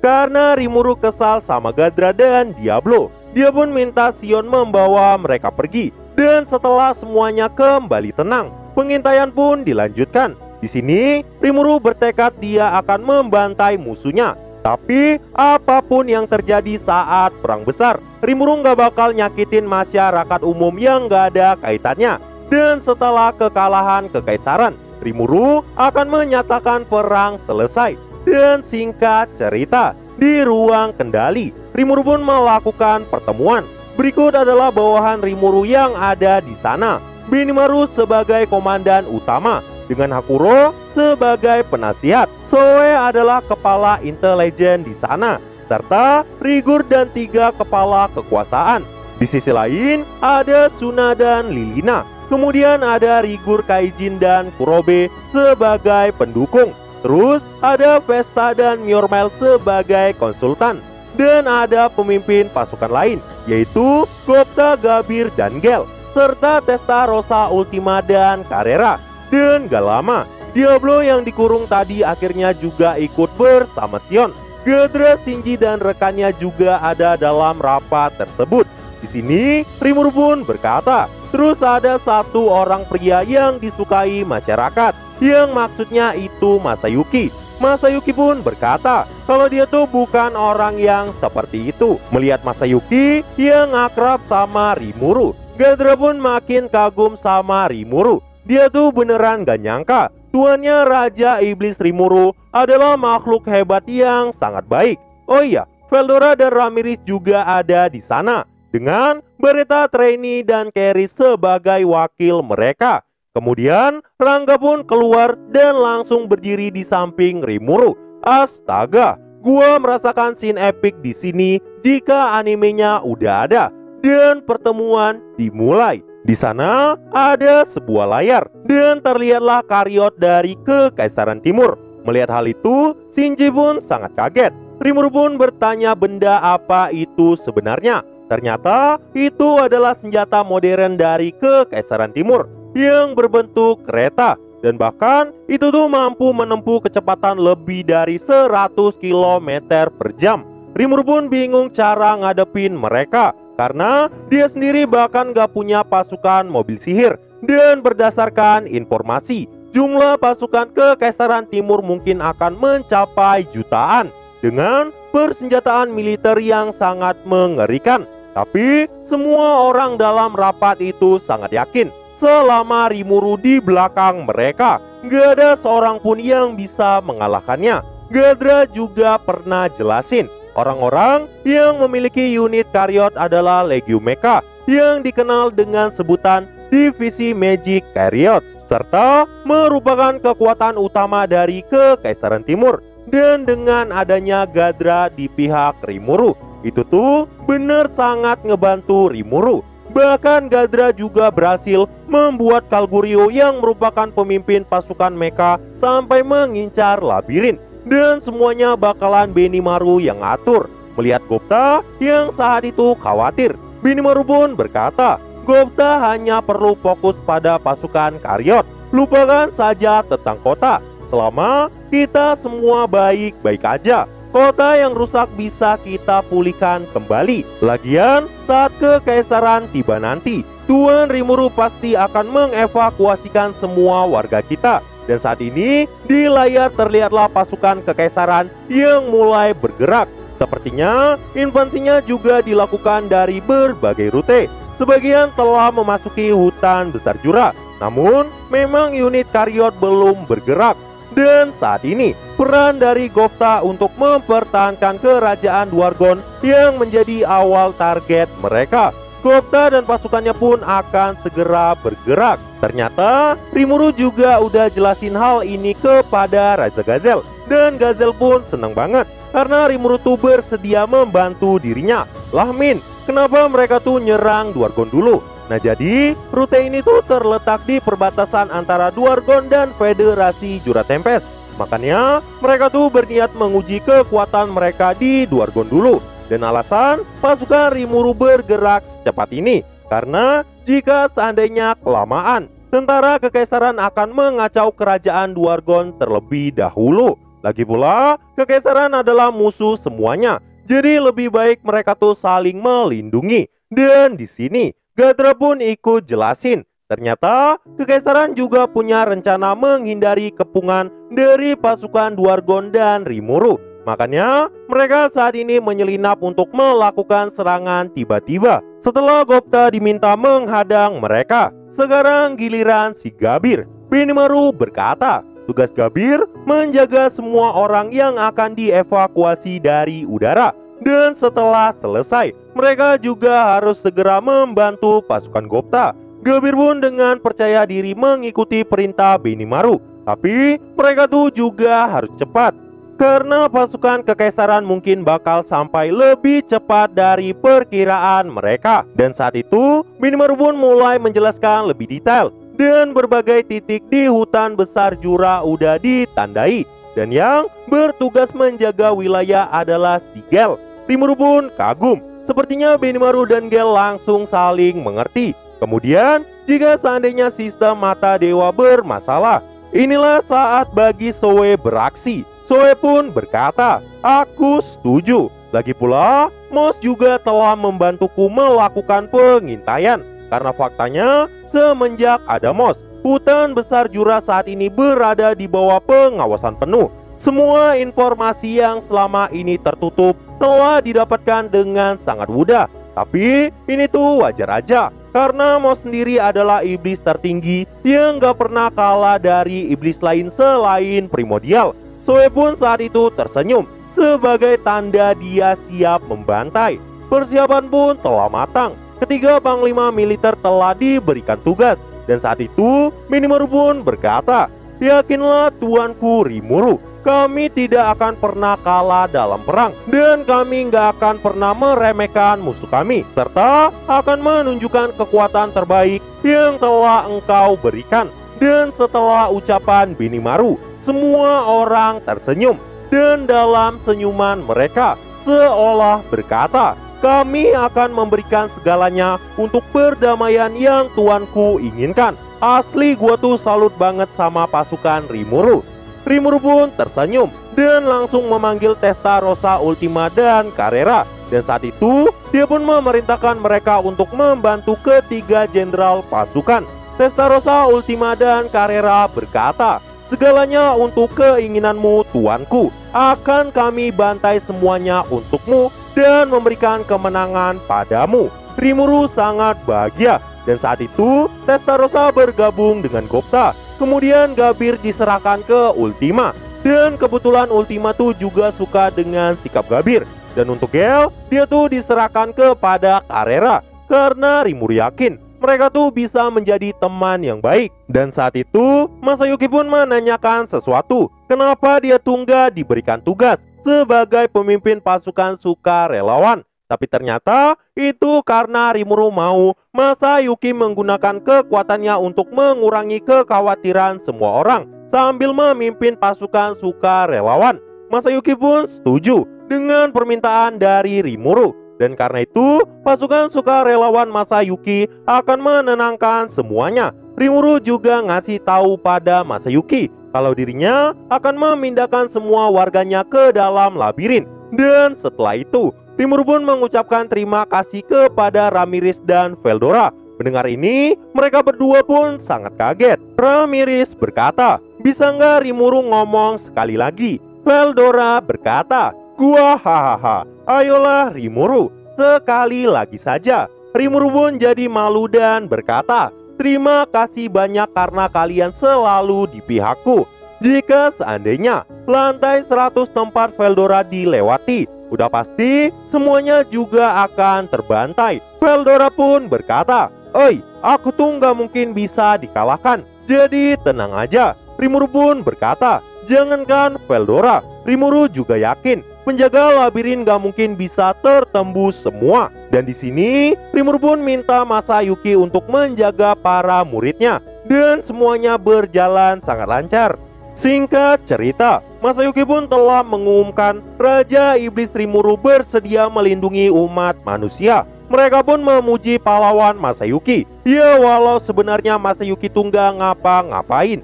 Karena Rimuru kesal sama Gadra dan Diablo, dia pun minta Sion membawa mereka pergi. Dan setelah semuanya kembali tenang, pengintaian pun dilanjutkan. Di sini Rimuru bertekad dia akan membantai musuhnya. Tapi apapun yang terjadi saat perang besar, Rimuru nggak bakal nyakitin masyarakat umum yang nggak ada kaitannya. Dan setelah kekalahan kekaisaran, Rimuru akan menyatakan perang selesai. Dan singkat cerita, di ruang kendali, Rimuru pun melakukan pertemuan. Berikut adalah bawahan Rimuru yang ada di sana. Benimaru sebagai komandan utama, dengan Hakuro sebagai penasihat. Soe adalah kepala intelijen di sana, serta Rigur dan 3 kepala kekuasaan. Di sisi lain ada Suna dan Lilina. Kemudian ada Rigur, Kaijin, dan Kurobe sebagai pendukung. Terus ada Vesta dan Myormel sebagai konsultan. Dan ada pemimpin pasukan lain, yaitu Gopta, Gabir, dan Gel, serta Testarossa, Ultima, dan Carrera. Dan gak lama, Diablo yang dikurung tadi akhirnya juga ikut bersama Sion. Gadra, Shinji, dan rekannya juga ada dalam rapat tersebut. Di sini Rimuru pun berkata, terus ada satu orang pria yang disukai masyarakat, yang maksudnya itu Masayuki. Masayuki pun berkata kalau dia tuh bukan orang yang seperti itu. Melihat Masayuki yang akrab sama Rimuru, Gadra pun makin kagum sama Rimuru. Dia tuh beneran gak nyangka tuannya Raja Iblis Rimuru adalah makhluk hebat yang sangat baik. Oh iya, Veldora dan Ramirez juga ada di sana dengan Beretta, Trainee, dan Carrie sebagai wakil mereka. Kemudian Rangga pun keluar dan langsung berdiri di samping Rimuru. Astaga, gua merasakan scene epic di sini jika animenya udah ada. Dan pertemuan dimulai. Di sana ada sebuah layar dan terlihatlah karyot dari Kekaisaran Timur. Melihat hal itu, Shinji pun sangat kaget. Rimuru pun bertanya benda apa itu sebenarnya. Ternyata itu adalah senjata modern dari Kekaisaran Timur yang berbentuk kereta. Dan bahkan itu tuh mampu menempuh kecepatan lebih dari 100 km per jam. Rimuru pun bingung cara ngadepin mereka, karena dia sendiri bahkan gak punya pasukan mobil sihir. Dan berdasarkan informasi, jumlah pasukan Kekaisaran Timur mungkin akan mencapai jutaan dengan persenjataan militer yang sangat mengerikan. Tapi semua orang dalam rapat itu sangat yakin selama Rimuru di belakang mereka, gak ada seorang pun yang bisa mengalahkannya. Gadra juga pernah jelasin, orang-orang yang memiliki unit karyot adalah Legium Mecha yang dikenal dengan sebutan Divisi Magic Karyot, serta merupakan kekuatan utama dari Kekaisaran Timur. Dan dengan adanya Gadra di pihak Rimuru, itu tuh bener sangat ngebantu Rimuru. Bahkan Gadra juga berhasil membuat Kalgurio yang merupakan pemimpin pasukan mecha sampai mengincar labirin. Dan semuanya bakalan Benimaru yang atur. Melihat Gopta yang saat itu khawatir, Benimaru pun berkata, Gopta hanya perlu fokus pada pasukan karyot. Lupakan saja tentang kota. Selama kita semua baik-baik aja, kota yang rusak bisa kita pulihkan kembali. Lagian saat Kekaisaran tiba nanti, Tuan Rimuru pasti akan mengevakuasikan semua warga kita. Dan saat ini di layar terlihatlah pasukan kekaisaran yang mulai bergerak. Sepertinya invasinya juga dilakukan dari berbagai rute. Sebagian telah memasuki hutan besar Jura, namun memang unit Karyot belum bergerak. Dan saat ini peran dari Gupta untuk mempertahankan kerajaan Dwargon yang menjadi awal target mereka. Gupta dan pasukannya pun akan segera bergerak. Ternyata Rimuru juga udah jelasin hal ini kepada Raja Gazel. Dan Gazel pun senang banget karena Rimuru tuh bersedia membantu dirinya. Lah Min, kenapa mereka tuh nyerang Dwargon dulu? Nah jadi rute ini tuh terletak di perbatasan antara Dwargon dan Federasi Jura Tempest. Makanya mereka tuh berniat menguji kekuatan mereka di Dwargon dulu. Dan alasan pasukan Rimuru bergerak secepat ini karena jika seandainya kelamaan, tentara kekaisaran akan mengacau kerajaan Dwargon terlebih dahulu. Lagi pula kekaisaran adalah musuh semuanya. Jadi lebih baik mereka tuh saling melindungi. Dan di sini Gadra pun ikut jelasin, ternyata kekaisaran juga punya rencana menghindari kepungan dari pasukan Dwargon dan Rimuru. Makanya mereka saat ini menyelinap untuk melakukan serangan tiba-tiba. Setelah Gupta diminta menghadang mereka, sekarang giliran si Gabir. Benimaru berkata, tugas Gabir menjaga semua orang yang akan dievakuasi dari udara. Dan setelah selesai, mereka juga harus segera membantu pasukan Gupta. Gabir pun dengan percaya diri mengikuti perintah Benimaru. Tapi mereka tuh juga harus cepat, karena pasukan kekaisaran mungkin bakal sampai lebih cepat dari perkiraan mereka. Dan saat itu Benimaru pun mulai menjelaskan lebih detail. Dan berbagai titik di hutan besar Jura udah ditandai. Dan yang bertugas menjaga wilayah adalah si Gel. Rimuru pun kagum. Sepertinya Benimaru dan Gel langsung saling mengerti. Kemudian jika seandainya sistem mata dewa bermasalah, inilah saat bagi Soe beraksi. Soe pun berkata, aku setuju. Lagi pula Mos juga telah membantuku melakukan pengintaian. Karena faktanya semenjak ada Mos, hutan besar Jura saat ini berada di bawah pengawasan penuh. Semua informasi yang selama ini tertutup telah didapatkan dengan sangat mudah. Tapi ini tuh wajar aja, karena Mos sendiri adalah iblis tertinggi yang gak pernah kalah dari iblis lain selain primordial. Soe pun saat itu tersenyum sebagai tanda dia siap membantai. Persiapan pun telah matang. Ketiga panglima militer telah diberikan tugas. Dan saat itu Benimaru pun berkata, yakinlah tuanku Rimuru, kami tidak akan pernah kalah dalam perang. Dan kami nggak akan pernah meremehkan musuh kami, serta akan menunjukkan kekuatan terbaik yang telah engkau berikan. Dan setelah ucapan Benimaru, semua orang tersenyum. Dan dalam senyuman mereka seolah berkata, kami akan memberikan segalanya untuk perdamaian yang tuanku inginkan. Asli gua tuh salut banget sama pasukan Rimuru. Rimuru pun tersenyum dan langsung memanggil Testarossa Ultima dan Carrera. Dan saat itu dia pun memerintahkan mereka untuk membantu ketiga jenderal pasukan. Testarossa Ultima dan Carrera berkata, segalanya untuk keinginanmu tuanku. Akan kami bantai semuanya untukmu dan memberikan kemenangan padamu. Rimuru sangat bahagia. Dan saat itu Testarossa bergabung dengan Gupta. Kemudian Gabir diserahkan ke Ultima. Dan kebetulan Ultima tuh juga suka dengan sikap Gabir. Dan untuk Gel, dia tuh diserahkan kepada Carrera. Karena Rimuru yakin mereka tuh bisa menjadi teman yang baik. Dan saat itu Masayuki pun menanyakan sesuatu. Kenapa dia tunggal diberikan tugas sebagai pemimpin pasukan sukarelawan? Tapi ternyata itu karena Rimuru mau Masayuki menggunakan kekuatannya untuk mengurangi kekhawatiran semua orang sambil memimpin pasukan sukarelawan. Masayuki pun setuju dengan permintaan dari Rimuru. Dan karena itu pasukan sukarelawan Masayuki akan menenangkan semuanya. Rimuru juga ngasih tahu pada Masayuki kalau dirinya akan memindahkan semua warganya ke dalam labirin. Dan setelah itu Rimuru pun mengucapkan terima kasih kepada Ramirez dan Veldora Mendengar ini, mereka berdua pun sangat kaget. Ramirez berkata, "Bisa nggak Rimuru ngomong sekali lagi?" Veldora berkata, "Gua hahaha. Ayolah Rimuru, sekali lagi saja." Rimuru pun jadi malu dan berkata, "Terima kasih banyak karena kalian selalu di pihakku. Jika seandainya lantai 100 tempat Veldora dilewati, udah pasti semuanya juga akan terbantai." Veldora pun berkata, "Oi, aku tuh nggak mungkin bisa dikalahkan. Jadi tenang aja." Rimuru pun berkata, "Jangankan Veldora, Rimuru juga yakin penjaga labirin nggak mungkin bisa tertembus semua." Dan di sini Rimuru pun minta Masayuki untuk menjaga para muridnya, dan semuanya berjalan sangat lancar. Singkat cerita, Masayuki pun telah mengumumkan Raja Iblis Rimuru bersedia melindungi umat manusia. Mereka pun memuji pahlawan Masayuki. Ya, walau sebenarnya Masayuki tuh nggak ngapa-ngapain.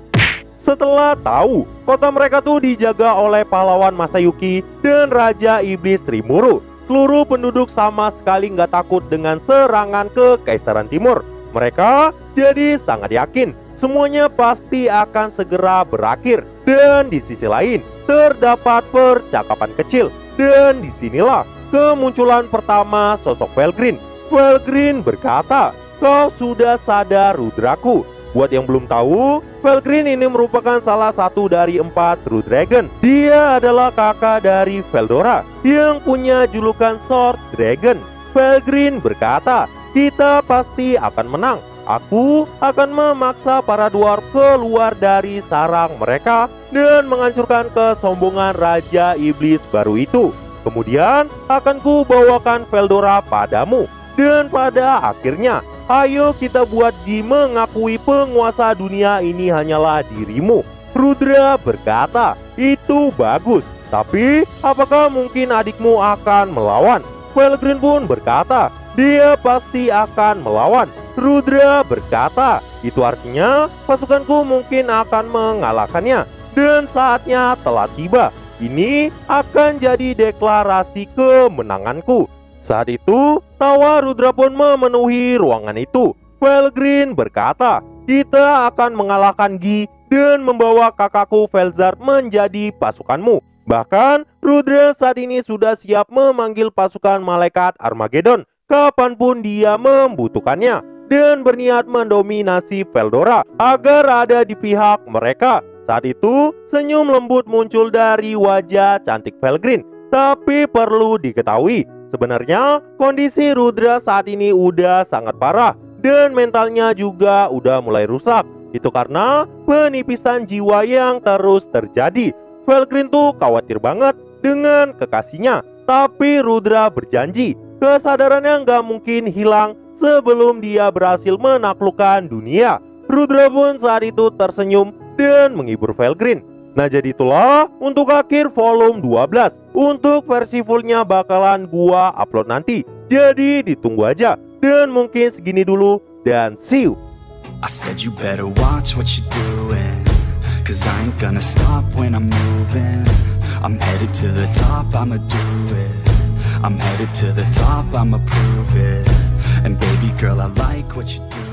Setelah tahu kota mereka tuh dijaga oleh pahlawan Masayuki dan Raja Iblis Rimuru, seluruh penduduk sama sekali nggak takut dengan serangan ke Kaisaran Timur. Mereka jadi sangat yakin semuanya pasti akan segera berakhir. Dan di sisi lain, terdapat percakapan kecil. Dan disinilah kemunculan pertama sosok Felgreen. Felgreen berkata, "Kau sudah sadar, Rudraku." Buat yang belum tahu, Felgreen ini merupakan salah satu dari 4 True Dragon. Dia adalah kakak dari Veldora yang punya julukan Sword Dragon. Felgreen berkata, "Kita pasti akan menang. Aku akan memaksa para dwarf keluar dari sarang mereka dan menghancurkan kesombongan Raja Iblis baru itu. Kemudian akan ku bawakan Veldora padamu. Dan pada akhirnya, ayo kita buat Ji mengakui penguasa dunia ini hanyalah dirimu." Rudra berkata, "Itu bagus, tapi apakah mungkin adikmu akan melawan?" Felgreen pun berkata, "Dia pasti akan melawan." Rudra berkata, "Itu artinya pasukanku mungkin akan mengalahkannya. Dan saatnya telah tiba. Ini akan jadi deklarasi kemenanganku." Saat itu, tawa Rudra pun memenuhi ruangan itu. Felgreen berkata, "Kita akan mengalahkan Gi dan membawa kakakku Velzar menjadi pasukanmu." Bahkan, Rudra saat ini sudah siap memanggil pasukan malaikat Armageddon kapanpun dia membutuhkannya, dan berniat mendominasi Veldora agar ada di pihak mereka. Saat itu, senyum lembut muncul dari wajah cantik Felgreen. Tapi perlu diketahui, sebenarnya kondisi Rudra saat ini udah sangat parah dan mentalnya juga udah mulai rusak. Itu karena penipisan jiwa yang terus terjadi. Felgreen tuh khawatir banget dengan kekasihnya, tapi Rudra berjanji kesadarannya nggak mungkin hilang sebelum dia berhasil menaklukkan dunia. Rudra pun saat itu tersenyum dan menghibur Felgreen. Nah, jadi itulah untuk akhir volume 12. Untuk versi fullnya bakalan gua upload nanti, jadi ditunggu aja. Dan mungkin segini dulu, dan see you. I said you better watch what you're doing, 'cause I ain't gonna stop when I'm moving. I'm headed to the top, I'ma do it. I'm headed to the top, I'ma prove it. And baby girl, I like what you do.